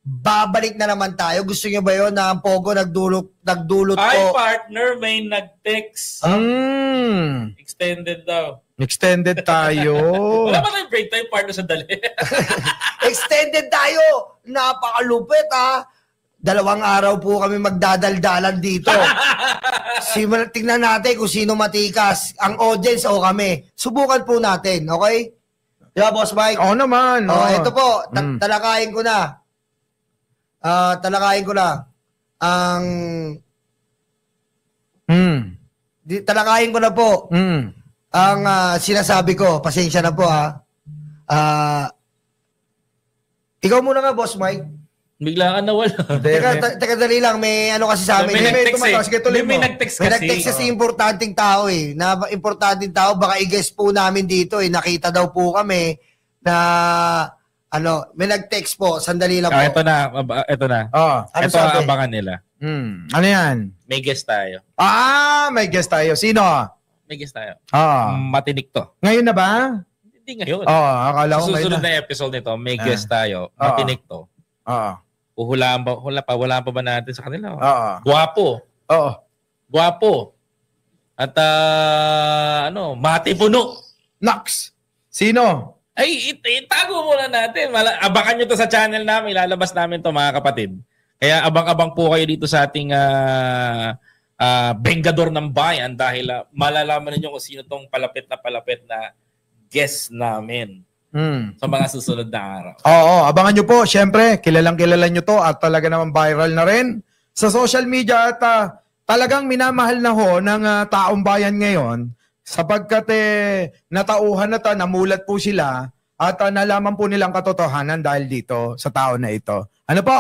Babalik na naman tayo. Gusto niyo ba yun na ang Pogo nagdulot Ay, ko? partner, may nag-text. Extended daw. Extended tayo. Wala ba tayong break time, partner, sandali? Extended tayo. Napakalupit, ha? 2 araw po kami magdadaldalan dito. Tingnan natin kung sino matikas. Ang audience o kami. Subukan po natin, okay? Di ba, Boss Mike? Oo naman. Ito po. Talakayin ko na. Talakayin ko na. Talakayin ko na po. Ang sinasabi ko, pasensya na po, ha. Ikaw muna nga, Boss Mike. Bigla ka nawala. Teka, dali lang. May ano kasi sa amin. May nag-text May nag-text kasi importanteng tao eh. Na importanteng tao, baka i-guess po namin dito eh. Nakita daw po kami na may nag-text po. Sandali lang po. Ito na. Ano Ito sabi? ang abangan nila. Ano yan? May guest tayo. May guest tayo. Sino? May guest tayo. Matinik to. Ngayon na ba? Hindi ngayon. Akala ko Sa susunod ngayon na episode nito, may guest tayo. Matinik to. Wala pa ba natin sa kanila? Guwapo. Oo. Guwapo. At matipuno. Nox. Sino? Ay, itago muna natin. Abangan nyo to sa channel namin. Ilalabas namin to mga kapatid. Kaya abang-abang po kayo dito sa ating Bengador ng Bayan dahil malalaman ninyo kung sino tong palapit na guest namin sa mga susunod na araw. Oo, abangan nyo po. Siyempre, kilalang-kilala nyo to at talaga naman viral na rin sa social media at talagang minamahal na ho ng taong bayan ngayon sapagkat natauhan na namulat po sila at nalaman po nilang katotohanan dahil dito sa tao na ito. Ano po?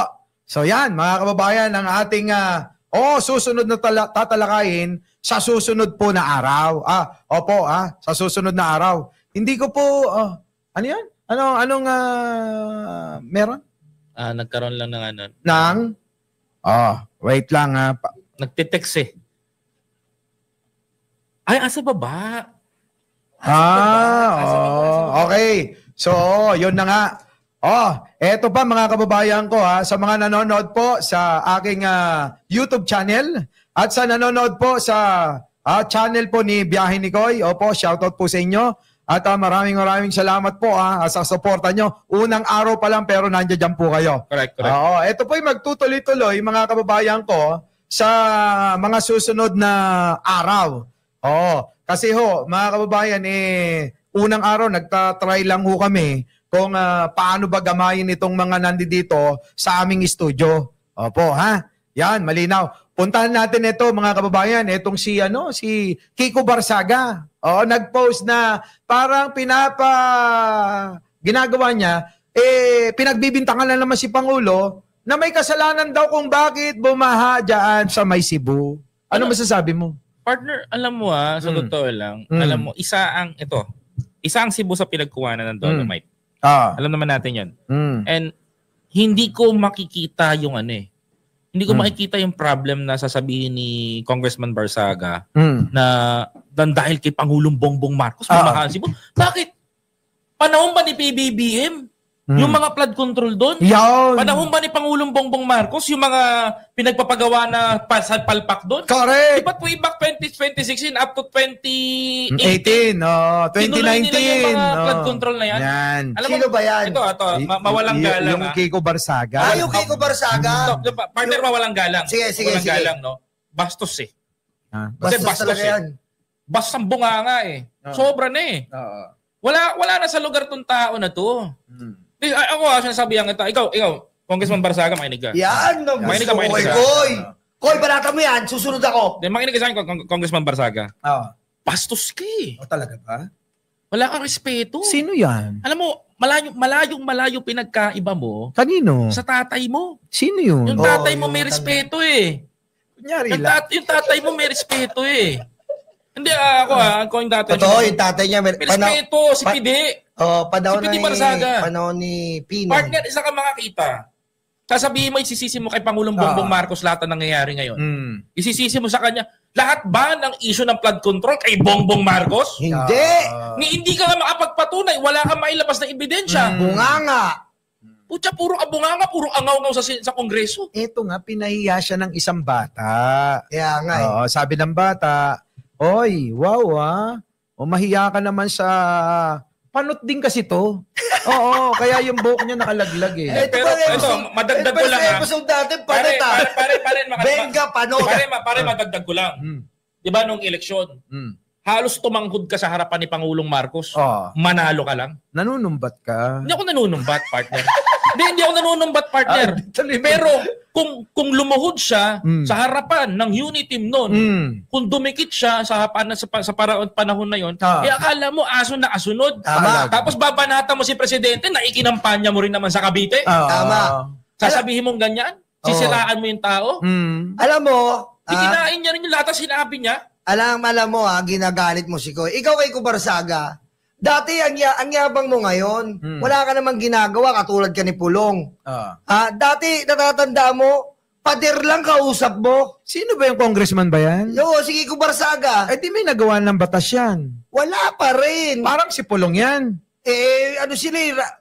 So yan, mga kababayan, ang ating susunod na tatalakayin sa susunod po na araw. Sa susunod na araw. Hindi ko po, ano yan? Anong meron? Nagkaroon lang ng Wait lang Nagtitext eh. Ay, asa baba? Okay. So, yun na nga. Eto pa mga kababayan ko sa mga nanonood po sa aking YouTube channel at sa nanonood po sa channel po ni Biyahe ni Koy. Opo, shoutout po sa inyo. At maraming salamat po sa suporta nyo. Unang araw pa lang pero nandiyan po kayo. Correct. Ito po yung magtutuloy-tuloy mga kababayan ko sa mga susunod na araw. Kasi mga kababayan, unang araw nagtatry lang ho kami kung paano ba gamayin itong mga nandito sa aming studio. Opo, Yan, malinaw. Puntahan natin ito mga kababayan, itong si Kiko Barsaga. Nag-post na parang ginagawa niya, pinagbibintangan na naman si Pangulo na may kasalanan daw kung bakit bumaha dyan sa May Cebu. Ano masasabi mo? Partner, alam mo sa totoo lang, alam mo, isa ang Cebu sa pinagkuhanan ng Dolomite. Alam naman natin yan. And hindi ko makikita yung hindi ko makikita yung problem na sasabihin ni Congressman Barsaga na dahil kay Pangulong Bongbong Marcos bumaha Cebu. Bakit? Panahon ba ni PBBM? Yung mga flood control doon? Panahon ba ni Pangulong Bongbong Marcos yung mga pinagpapagawa na palpak doon? Correct! Diba way back 2016 up to 2019. 2018? Tinuloy nila yung mga flood control na yan. Alam Sino ba yan? Ito, mawalang galang. Yung Kiko Barsaga. Yung Kiko Barsaga? Partner, mawalang galang. Sige. Mawalang galang, no? Bastos eh. Bastos talaga yan. Bastang bunga nga eh. Sobra na eh. Wala na sa lugar tong tao na to. Ako sinasabihan kita. Ikaw, Congressman Barsaga, makinig ka. Yan, makinig ka. Koy, balata mo yan. Susunod ako. Makinig ka sa akin, Congressman Barsaga. Bastos ka eh. Talaga ba? Wala kang respeto. Sino yan? Alam mo, malayo pinagkaiba mo. Kanino? Sa tatay mo. Sino yun? Yung tatay mo may respeto eh. Kunyari yung tatay mo may respeto eh. Hindi ako yung tatay niya. Totoo, yung tatay niya. May respeto, si Pidi. Panahon si Pidi Barsaga. Panahon ni Pino. Partner, isa ka makakita. Sasabihin mo, isisisi mo kay Pangulong Bongbong Marcos lahat ng nangyayari ngayon. Isisisi mo sa kanya, lahat ba ng issue ng flood control kay Bongbong Marcos? Hindi. Hindi ka nga makapagpatunay, wala kang mailabas na ebidensya. Bunganga. Putya, puro abunganga, puro angaw-ngaw sa Kongreso. Ito nga, pinahiya siya ng isang bata. Kaya nga sabi ng bata, oy, wow mahiya ka naman sa... Panot din kasi to. Oo, kaya yung buhok niya nakalaglag eh. Pero madagdag ko lang episode natin, panot Benga, panot. Pare, madagdag ko lang. Diba nung eleksyon, halos tumangkod ka sa harapan ni Pangulong Marcos. Manalo ka lang. Nanunumbat ka. Hindi ako nanunumbat, partner. Hindi ako nanunumbat, partner. Pero kung lumuhod siya sa harapan ng unity team noon, kung dumikit siya sa panahon na yon, akala mo aso na asunod. Tapos babanata mo si presidente na ikinampanya mo rin naman sa Cavite. Tama. Sasabihin mong ganyan? Sisiraan mo yung tao? Alam mo, ikinain niya rin yung lahat ng sinabi niya. Alam mo ginagalit mo si Koy. Ikaw kay Barsaga, dati ang yabang mo ngayon. Wala ka namang ginagawa katulad ka ni Pulong. Dati natatanda mo, pader lang kausap mo. Sino ba yung congressman ba yan? Si Kiko Barsaga. Di may nagawa ng batas yan. Wala pa rin. Parang si Pulong yan.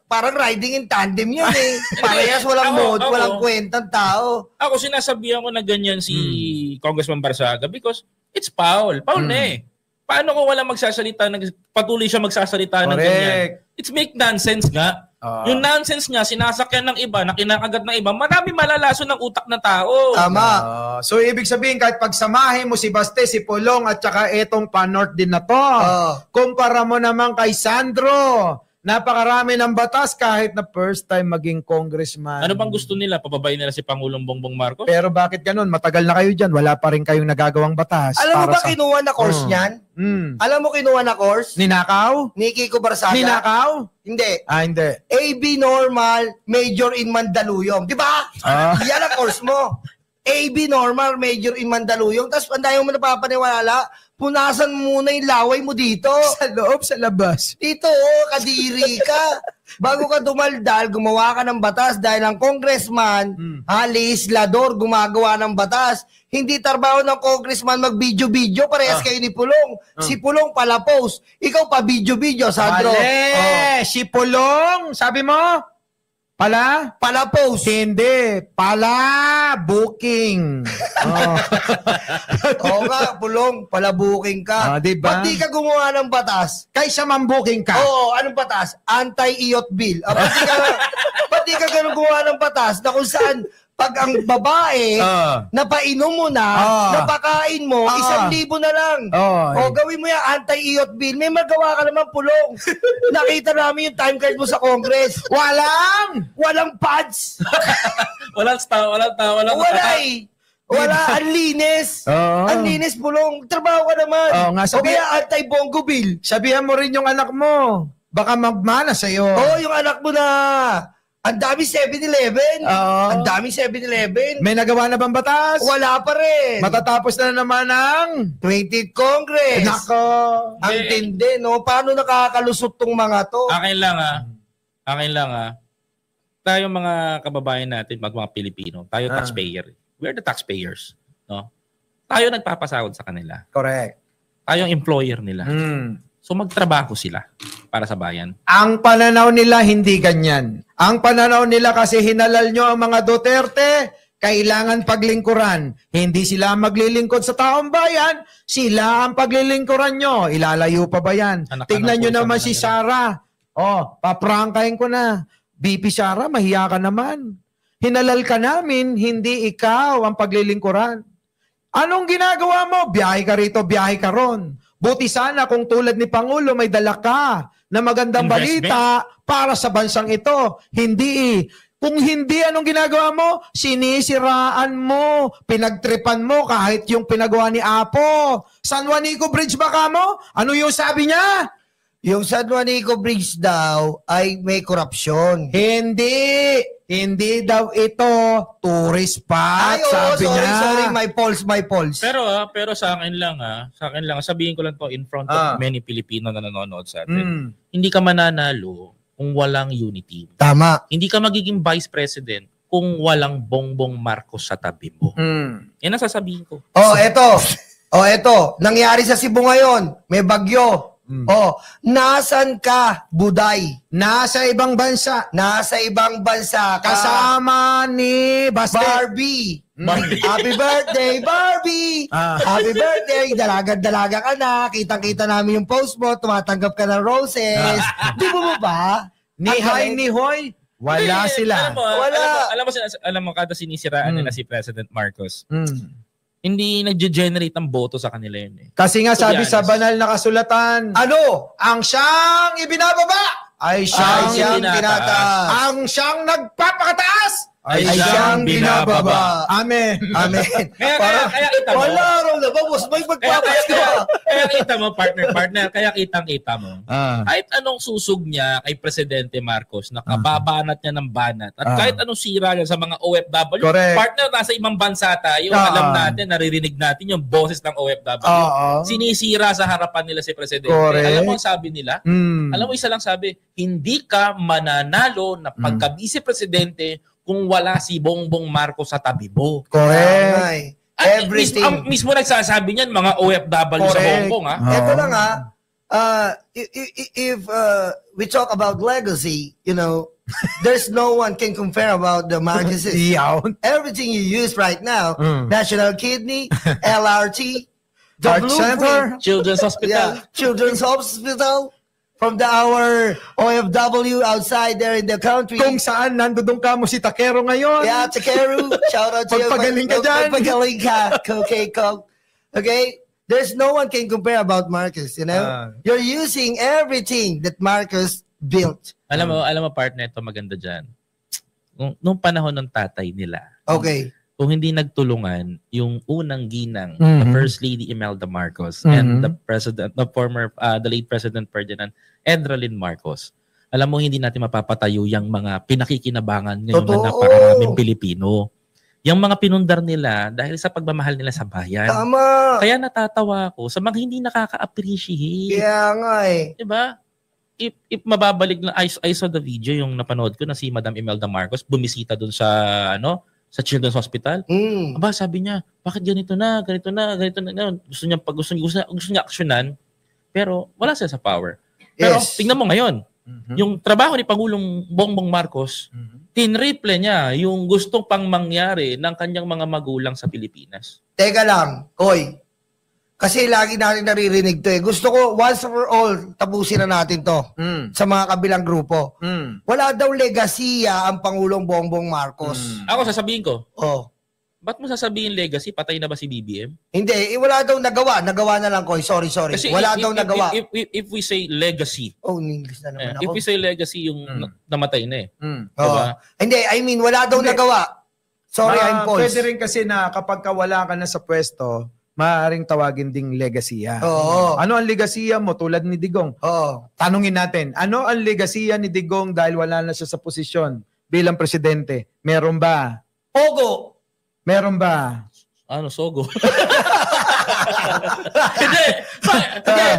Parang riding in tandem yan eh. Parehas walang kwentang tao. Ako sinasabihan ko na ganyan si Congressman Barsaga because it's foul. Foul na eh. Paano kung wala magsasalita, patuloy siya magsasalita ng ganyan? It's make nonsense nga. Yung nonsense niya, sinasakyan ng iba, na kinakagat ng iba, marami malalaso ng utak ng tao. Tama. So, ibig sabihin, kahit pagsamahin mo si Baste, si Pulong, at saka etong Panort din na to, kumpara mo naman kay Sandro, napakarami ng batas kahit na first time maging congressman. Ano bang gusto nila? Pababayin nila si Pangulong Bongbong Marcos? Pero bakit ganun? Matagal na kayo dyan. Wala pa rin kayong nagagawang batas. Alam mo ba kinuha na course niyan? Alam mo kinuha na course? Ninakaw? Ni Kiko Barsaga? Ninakaw? Hindi. Hindi. AB normal, major in Mandaluyong. Di ba? Yan ang course mo. AB normal, major in Mandaluyong. Tapos pandayo mo napapaniwala, punasan mo muna yung laway mo dito. Sa loob, sa labas. Dito, kadiri ka. Bago ka dumaldal, gumawa ka ng batas dahil ang congressman, legislador, gumagawa ng batas. Hindi trabaho ng congressman mag-video-video, parehas kayo ni Pulong. Si Pulong pala post. Ikaw pa video-video, Sandro. Mali! Si Pulong, sabi mo? Pala? Pala post. Hindi. Pala booking. Oo nga, Pulong, pala booking ka. Diba? Ba't di ka gumawa ng batas? Kaysa man-booking ka. Oo, anong batas? Anti-iot bill. Ba't di ka ganun gumawa ng batas na kung saan pag ang babae, napainom mo na, napakain mo, 1,000 na lang. O gawin mo yung anti-iot bill. May magawa ka naman, Pulong. Nakita namin yung time card mo sa Congress. Walang pads. Walang tao. Wala, ang linis. Ang linis, Pulong. Trabaho ka naman. O kaya anti-bongo bill. Sabihan mo rin yung anak mo. Baka magmana sa'yo. Yung anak mo na... Ang dami 7-Eleven. Ang dami 7-Eleven. May nagawa na bang batas? Wala pa rin. Matatapos na naman ang 20th Congress. Nako. Ang tindi, no? Paano nakakalusot tong mga to? Akin lang tayo mga kababayan natin, mga Pilipino, tayo taxpayer. We are the taxpayers. No? Tayo nagpapasahod sa kanila. Correct. Tayo ang employer nila. So magtrabaho sila para sa bayan. Ang pananaw nila hindi ganyan. Ang pananaw nila kasi hinalal nyo ang mga Duterte, kailangan paglingkuran. Hindi sila maglilingkod sa taong bayan, sila ang paglilingkuran nyo. Ilalayo pa ba yan? Tignan nyo naman si Sara. Paprangkahin ko na. BP Sara, mahiya ka naman. Hinalal ka namin, hindi ikaw ang paglilingkuran. Anong ginagawa mo? Biyahe ka rito, biyahe ka ron. Buti sana kung tulad ni Pangulo may dala ka na magandang balita para sa bansang ito. Hindi. Kung hindi, anong ginagawa mo? Sinisiraan mo, pinagtripan mo kahit yung pinagawa ni Apo. San Juanico Bridge ba ka mo? Ano yung sabi niya? Yung San Juanico Bridge daw ay may korupsyon. Hindi daw ito tourist spot, sabi niya. Sorry, my pulse. Pero sa akin lang, sabihin ko lang to in front of many Pilipino na nanonood sa atin. Hindi ka mananalo kung walang unity. Tama. Hindi ka magiging vice president kung walang Bongbong Marcos sa tabi mo. Yan ang sasabihin ko. Eto. Nangyari sa Cebu ngayon. May bagyo. Nasan ka, Buday? Nasa ibang bansa. Kasama ni Barbie. Happy birthday, Barbie! Happy birthday! Dalaga ka na. Kitang-kita namin yung post mo. Tumatanggap ka ng roses. Di mo ba? Ni Hoy. Wala sila. Alam mo, kada sinisiraan nila si President Marcos, hindi nag-generate ang boto sa kanila yun. Kasi nga sabi sa banal na kasulatan, ang siyang ibinababa ay siyang tinataas. Ang siyang nagpapakataas ay siyang binababa. Amen. Kaya kita mo. Wala raw na ba? May magpapasko. Kaya kita mo, partner. Kaya kitang-kita mo. Kahit anong susog niya kay Presidente Marcos, nakababanat niya ng banat. At kahit anong sira niya sa mga OFW, partner, nasa ibang bansa tayo. Alam natin, naririnig natin yung boses ng OFW. Sinisira sa harapan nila si Presidente. Alam mo ang sabi nila? Alam mo, isa lang sabi, hindi ka mananalo na pagka-vice presidente kung wala si Bongbong Marcos sa tabi mo. Correct. Everything. Mismo nagsasabi niyan, mga OFW sa Hong Kong. Ito lang if we talk about legacy, there's no one can compare about the Marcoses. Everything you use right now, National Kidney, LRT, The Heart Center. Children's Hospital. Yeah, Children's Hospital. From our OFW outside there in the country. Kung saan nandoon ka mo si Takero ngayon. Yeah, Takeru, shout out to you. Pagpagaling ka dyan. Pagpagaling ka. Okay, okay? There's no one can compare about Marcos, you know? You're using everything that Marcos built. Alam mo partner, ito maganda dyan. Nung panahon ng tatay nila, Okay. kung hindi nagtulungan yung unang ginang, the First Lady Imelda Marcos and the president, the late President Ferdinand Edralyn Marcos, alam mo hindi natin mapapatayo yung mga pinakikinabangan ngayon na napakaraming Pilipino. Yung mga pinundar nila dahil sa pagmamahal nila sa bayan. Tama. Kaya natatawa ako sa mga hindi nakaka-appreciate. Kaya nga eh. Diba? If mababalik na, I saw the video yung napanood ko na si Madam Imelda Marcos bumisita dun sa sa Children's Hospital. Aba, sabi niya, bakit ganito na. Gusto niya aksyonan, pero wala siya sa power. Pero tingnan mo ngayon, yung trabaho ni Pangulong Bongbong Marcos, tinriple niya yung gustong pang mangyari ng kanyang mga magulang sa Pilipinas. Teka lang, Koy. Kasi lagi natin naririnig to eh. Gusto ko once for all, tapusin na natin to sa mga kabilang grupo. Wala daw legasiya ang Pangulong Bongbong Marcos. Ako sasabihin ko, ba't mo sasabihin legacy? Patay na ba si BBM? Hindi, wala daw nagawa. Nagawa na lang, Koy. Sorry. Kasi wala daw nagawa. If we say legacy, in English na naman ako. if we say legacy, yung namatay na eh. Diba? Hindi, I mean, wala daw nagawa. Sorry, I'm Paul. Pwede rin kasi na kapag wala ka na sa pwesto, maaaring tawagin ding legasiya. Ano ang legasiya mo tulad ni Digong? Tanungin natin, ano ang legasiya ni Digong dahil wala na siya sa posisyon bilang presidente? Meron ba? Pogo! Meron ba? Ano, sogo? Hindi,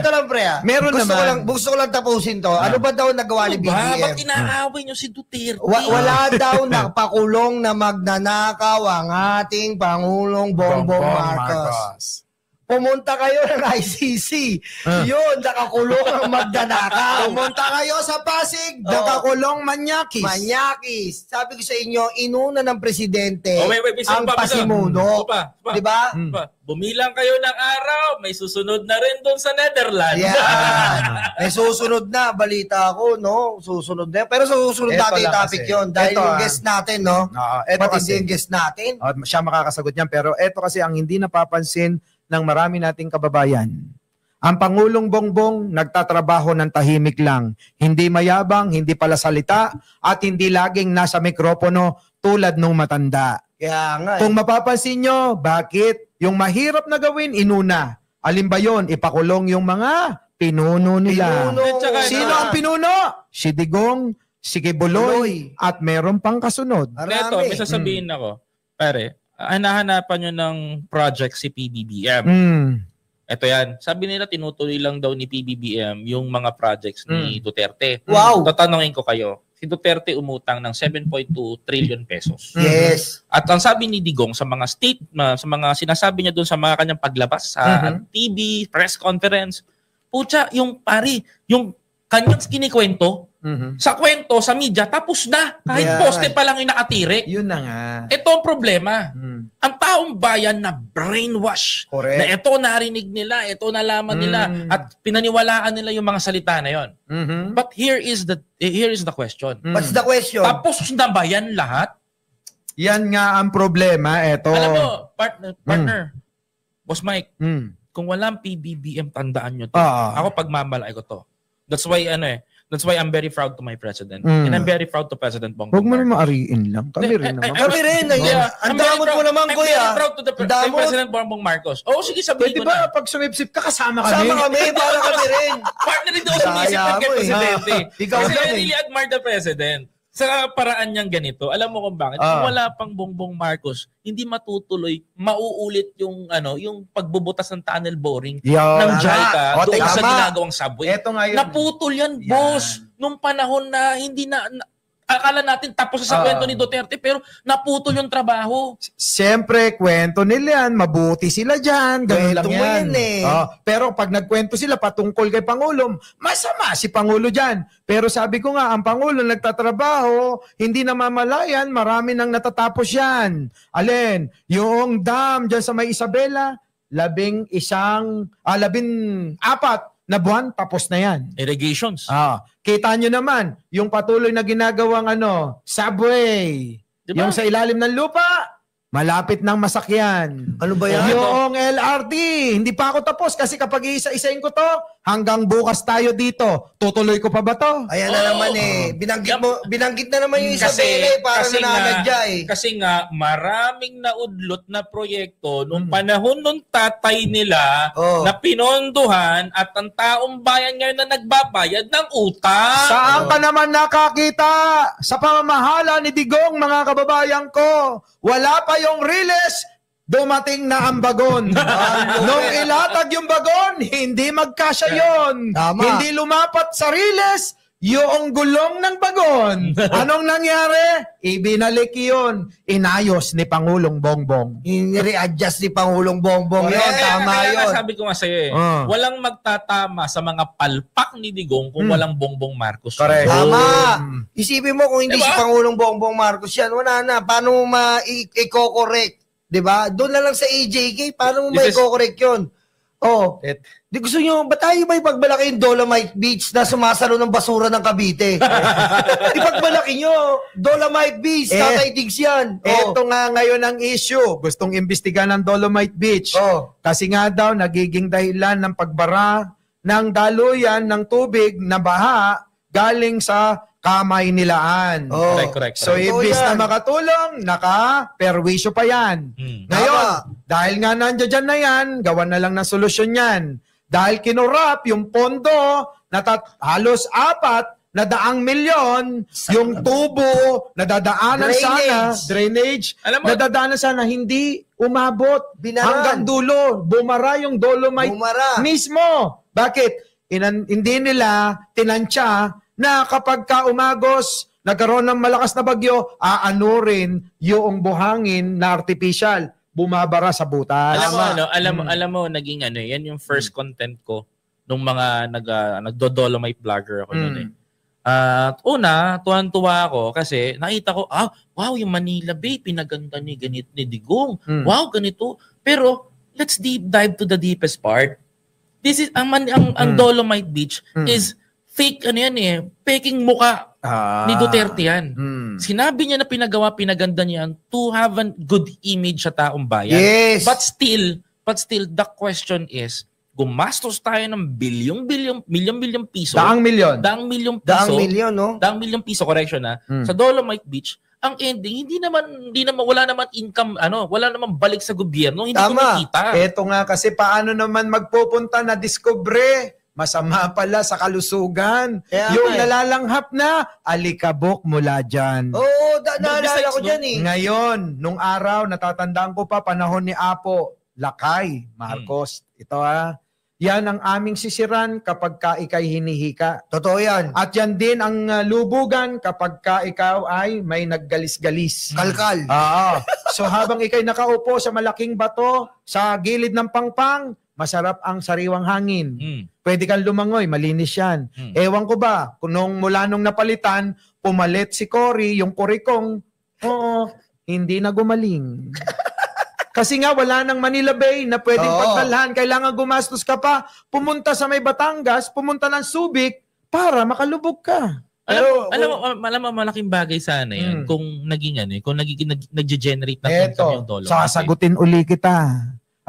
ito lang, pre. Meron naman. Gusto ko lang tapusin to. Ano ba daw nagawa ni BBM? Ba't inaaway niyo si Duterte? Wala daw napakulong na magnanakaw ang ating Pangulong Bongbong Marcos. Pumunta kayo ng ICC. Yun, nakakulong ang magnanakaw. Pumunta kayo sa Pasig, nakakulong manyakis. Sabi ko sa inyo, inuna ng presidente ang pasimuno. Diba? Bumilang kayo ng araw, may susunod na rin doon sa Netherlands. Yeah. May susunod na, balita ko, no? Susunod na. Pero susunod natin yung topic yun. Dahil yung guest natin, no? Matindi yung guest natin. Siya makakasagot niyan. Pero eto kasi ang hindi napapansin ng marami nating kababayan. Ang Pangulong Bongbong nagtatrabaho ng tahimik lang. Hindi mayabang, hindi pala salita, at hindi laging nasa mikropono tulad nung matanda. Kaya nga. Kung mapapansin nyo, bakit yung mahirap na gawin, inuna? Alin ba yun? Ipakulong yung mga pinuno nila. Sino ang pinuno? Si Digong, si Kibuloy, at meron pang kasunod. Neto, may sasabihin ako. Pare, hanahanapan nyo ng project si PBBM. Ito yan. Sabi nila, tinutuloy lang daw ni PBBM yung mga projects ni Duterte. Wow! Tatanungin ko kayo, si Duterte umutang ng 7.2 trillion pesos. Yes. At ang sabi ni Digong sa mga sa mga sinasabi niya doon sa mga kanyang paglabas sa TV, press conference, pucha, yung kanyang kinikwento, sa kwento, sa media, tapos na. Kahit poste pa lang yung nakatirik. Yun na nga. Ito ang problema. Ang taong bayan na brainwash. Correct. Na ito narinig nila, ito nalaman nila, at pinaniwalaan nila yung mga salita na yon. But here is the question. What's the question? Tapos na ba yan lahat? Yan nga ang problema. Ito. Alam mo, partner, Boss Mike, kung walang PBBM, tandaan nyo to. Ako pagmamalaki ko to. That's why I'm very proud to my president. And I'm very proud to President Bongbong. Huwag mo naman maariin lang. Kami rin naman. Kami rin. Ang damot mo naman, Kuya. I'm very proud to the President Bongbong Marcos. Oo, sige, sabihin Pwede ko na. ba pag sumipsip ka, kasama kami? Kasama kami, para kami rin. Partner rin ako sumisip ng kay Presidente. Ikaw Kasi lang I really admire the President. Sa paraan niyang ganito, alam mo kung bakit? Kung wala pang Bongbong Marcos, hindi matutuloy, mauulit yung pagbubutas ng tunnel boring ng JICA doon sa ginagawang subway. Eto nga yun. Naputol yan, boss. Nung panahon na hindi na akala natin tapos sa kwento ni Duterte, pero naputol yung trabaho. Siyempre, kwento nila yan. Mabuti sila dyan. Ganun lang Kwento mo yan. yan eh. Pero pag nagkwento sila patungkol kay Pangulo, masama si Pangulo dyan. Pero sabi ko nga, ang Pangulo nagtatrabaho, hindi namamalayan, marami nang natatapos yan. Alin? Yung dam dyan sa may Isabela, 14 na buwan, tapos na yan. Irrigations. Kita nyo naman, yung patuloy na ginagawang subway, Diba? yung sa ilalim ng lupa, malapit ng masakyan. Ano ba yan? Yung LRT, hindi pa ako tapos kasi kapag isa-isain ko to, hanggang bukas tayo dito. Tutuloy ko pa ba to? Ayan na naman binanggit na naman yung Isabela para nananadya Kasi nga, maraming naudlot na proyekto nung panahon nung tatay nila na pinondohan at ang taong bayan ngayon na nagbabayad ng utang. Saan ka naman nakakita sa pamamahala ni Digong, mga kababayan ko? Wala pa yung Riles, dumating na ang bagon. Nung ilatag yung bagon, hindi magkasya yon. Tama. Hindi lumapat sa Riles, yung gulong ng bagon. Anong nangyari? Ibinalik yun. Inayos ni Pangulong Bongbong. I-readjust ni Pangulong Bongbong yun. Tama yun. Sabi ko nga sa'yo walang magtatama sa mga palpak ni Digong kung walang Bongbong Marcos. Correct. Tama. Isipin mo kung hindi Diba? si Pangulong Bongbong Marcos yan, wala na. Paano mo ma-i-correct? Diba? Doon na lang sa AJK, paano mo ma-i-correct yun? Di gusto nyo, ba't tayo ba ipagbalaki yung Dolomite Beach na sumasalo ng basura ng Cavite? Ipagbalaki nyo, Dolomite Beach, Tatay Diggs yan. Ito nga ngayon ang issue. Gustong imbestigahan ng Dolomite Beach. Kasi nga daw, nagiging dahilan ng pagbara ng daluyan ng tubig na baha galing sa Kamay Nilaan. Correct. So, ibis na makatulong, naka-perwisyo pa yan. Ngayon, dahil nga nandiyan dyan na yan, gawan na lang ng solusyon yan. Dahil kinurap yung pondo na halos 400 milyon, yung tubo na dadaanan drainage, Alam mo, na dadaanan sana, hindi umabot hanggang dulo. Bumara yung Dolomite mismo. Bakit? Hindi nila tinansya na kapag ka umagos, nagkaroon ng malakas na bagyo, rin yung buhangin na artificial, bumabara sa butas. Alam mo, naging yan yung first content ko nung mga nagdo-Dolomite vlogger ako noon Una, tuwan-tuwa ako kasi nakita ko, wow, yung Manila Bay, pinaganda ni Digong. Wow, ganito. Pero, let's deep dive to the deepest part. This is, ang Dolomite Beach is fake, peking muka ni Duterte yan. Sinabi niya na pinaganda niya yan to have a good image sa taong bayan. Yes. But still, the question is, gumastos tayo ng milyon piso. Daang milyon, piso, correction sa Dolomite Beach. Ang ending, hindi naman wala naman income, wala naman balik sa gobyerno, hindi kumikita. Ito nga kasi paano naman magpupunta na discovery? Masama pala sa kalusugan. Yung nalalanghap na, alikabok mula dyan. Naalala ko dyan Ngayon, nung araw, natatandaan ko pa, panahon ni Apo, Lakay, Marcos. Ito yan ang aming sisiran kapag ka ikay hinihika. Totoo yan. At yan din ang lubugan kapag ka ikaw ay may naggalis-galis. Kalkal. So habang ikay nakaupo sa malaking bato, sa gilid ng pangpang, masarap ang sariwang hangin. Pwede kang lumangoy, malinis yan. Ewan ko ba, mula nung napalitan, pumalit si Cory, yung kurikong, hindi na gumaling. Kasi nga wala nang Manila Bay na pwedeng pagdalhan. Kailangan gumastos ka pa. Pumunta sa may Batangas, pumunta ng Subic para makalubog ka. Alam mo, malaking bagay sana yan kung nag-generate ng income yung Dolomite. Sasagutin uli kita.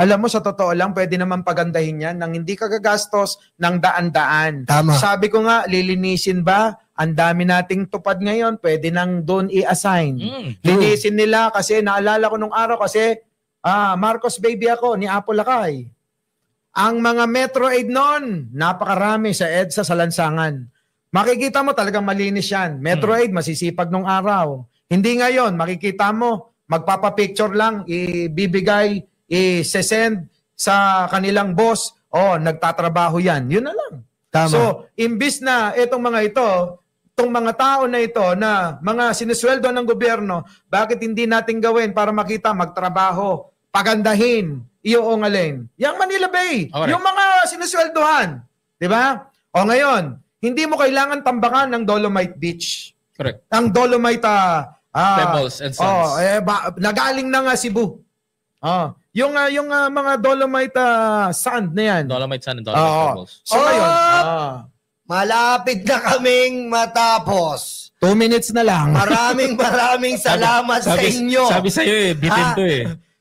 Alam mo, sa totoo lang, pwede naman pagandahin yan nang hindi ka gagastos ng daan-daan. Tama. Sabi ko nga, lilinisin ba? Ang dami nating tupad ngayon, pwede nang doon i-assign. Linisin nila kasi naalala ko nung araw kasi Marcos baby ako ni Apo Lakay. Ang mga Metro Aid noon, napakarami sa EDSA sa lansangan. Makikita mo talagang malinis yan. Metro Aid, masisipag nung araw. Hindi ngayon, makikita mo, magpapapicture lang, ibibigay, i-send sa kanilang boss, nagtatrabaho yan. Yun na lang. Tama. So, imbis na itong mga tao na ito na mga sinisweldo ng gobyerno, bakit hindi natin gawin para makita, magtrabaho, pagandahin, yung alin? Yung Manila Bay, yung mga sinisweldohan. Di ba? Ngayon, hindi mo kailangan tambakan ng Dolomite Beach. Correct. Ang Dolomite, Pebbles and Sons. nagaling na nga Cebu. mga Dolomite sand na yan. Dolomite Sand and Dolomite Oo. Pebbles. So ngayon, Malapit na kaming matapos. 2 minutes na lang. Maraming salamat sa inyo. Sabi sa'yo bitin to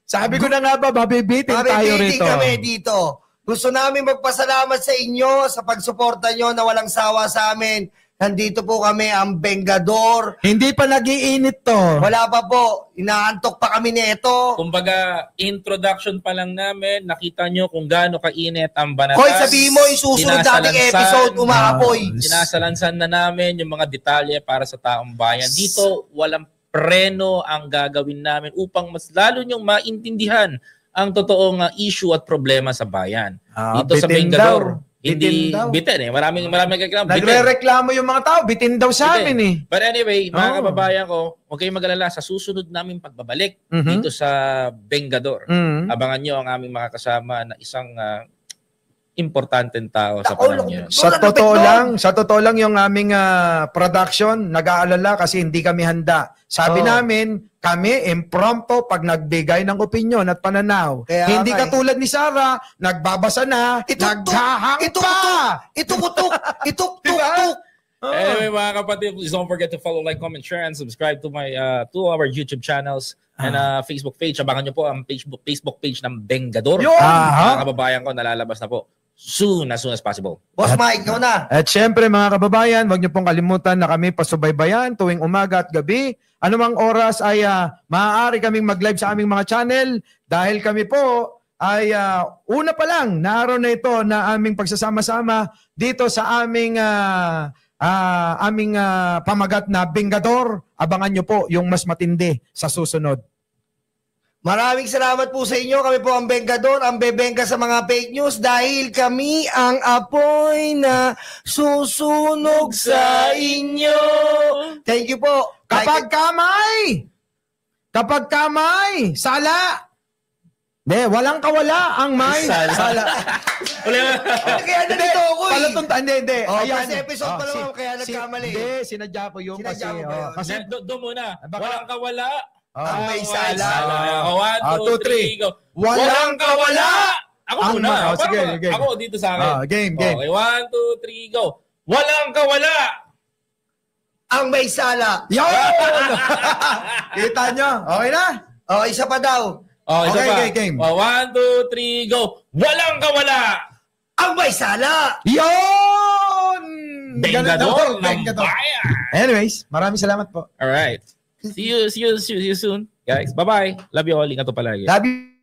Sabi ko na nga ba, mabibitin tayo Mabibitin rito. kami dito. Gusto namin magpasalamat sa inyo sa pagsuporta nyo na walang sawa sa amin. Nandito po kami, ang Vengador. Hindi pa nag-iinit to. Wala pa po. Inaantok pa kami nito. Kumbaga, introduction pa lang namin, nakita nyo kung gaano kainit ang banatas. Hoy, sabihin mo yung susunod dating episode, umaapoy. Sinasalansan na namin yung mga detalye para sa taong bayan. Dito, walang preno ang gagawin namin upang mas lalo nyong maintindihan ang totoong issue at problema sa bayan. Dito sa bitin Vengador. daw. Hindi bitin Maraming reklamo. Nagre-reklamo yung mga tao, bitin daw sa amin eh. But anyway, mga kababayan ko, huwag kayong mag-alala sa susunod namin pagbabalik dito sa Vengador. Abangan nyo ang aming mga kasama na isang importanteng tao sa panahon niyo. Sa totoo lang yung aming production, nag-aalala kasi hindi kami handa. Sabi namin, kami impromptu pag nagbigay ng opinion at pananaw. Kaya hindi katulad ni Sarah, nagbabasa na, naghahang pa. Ituk-tuk. Anyway, mga kapatid, please don't forget to follow, like, comment, share, and subscribe to our YouTube channels and Facebook page. Abangan nyo po ang Facebook page ng Vengador. Mga kababayan ko, nalalabas na po as soon as possible. Boss Mike, ikaw na. At syempre mga kababayan, huwag niyo pong kalimutan na kami pasubaybayan tuwing umaga at gabi. Anumang oras ay maaari kaming mag-live sa aming mga channel dahil kami po ay una pa lang na araw na ito na aming pagsasama-sama dito sa aming pamagat na Vengador. Abangan nyo po yung mas matindi sa susunod. Maraming salamat po sa inyo. Kami po ang Vengador, ang bebengka sa mga fake news dahil kami ang apoy na susunog sa inyo. Thank you po. Kapag kamay, sala. Walang kawala ang may sala. Kaya nandito ako eh. Hindi. Kasi episode pa lang kaya nagkamali. Hindi, sinadya ko yung kasi. Doon muna. Walang kawala. Ang may sala. 1, 2, 3, go. Walang kawala. Ako muna. Sige. Ako dito sa akin. Game. Okay, 1, 2, 3, go. Walang kawala. Ang may sala. Yun! Kita nyo? Okay na? Isa pa daw. Okay, game. 1, 2, 3, go. Walang kawala. Ang may sala. Yun! Vengador ng bayan. Anyways, maraming salamat po. Alright. See you soon, guys. Bye-bye. Love you all. Ingat po palagi. Love you.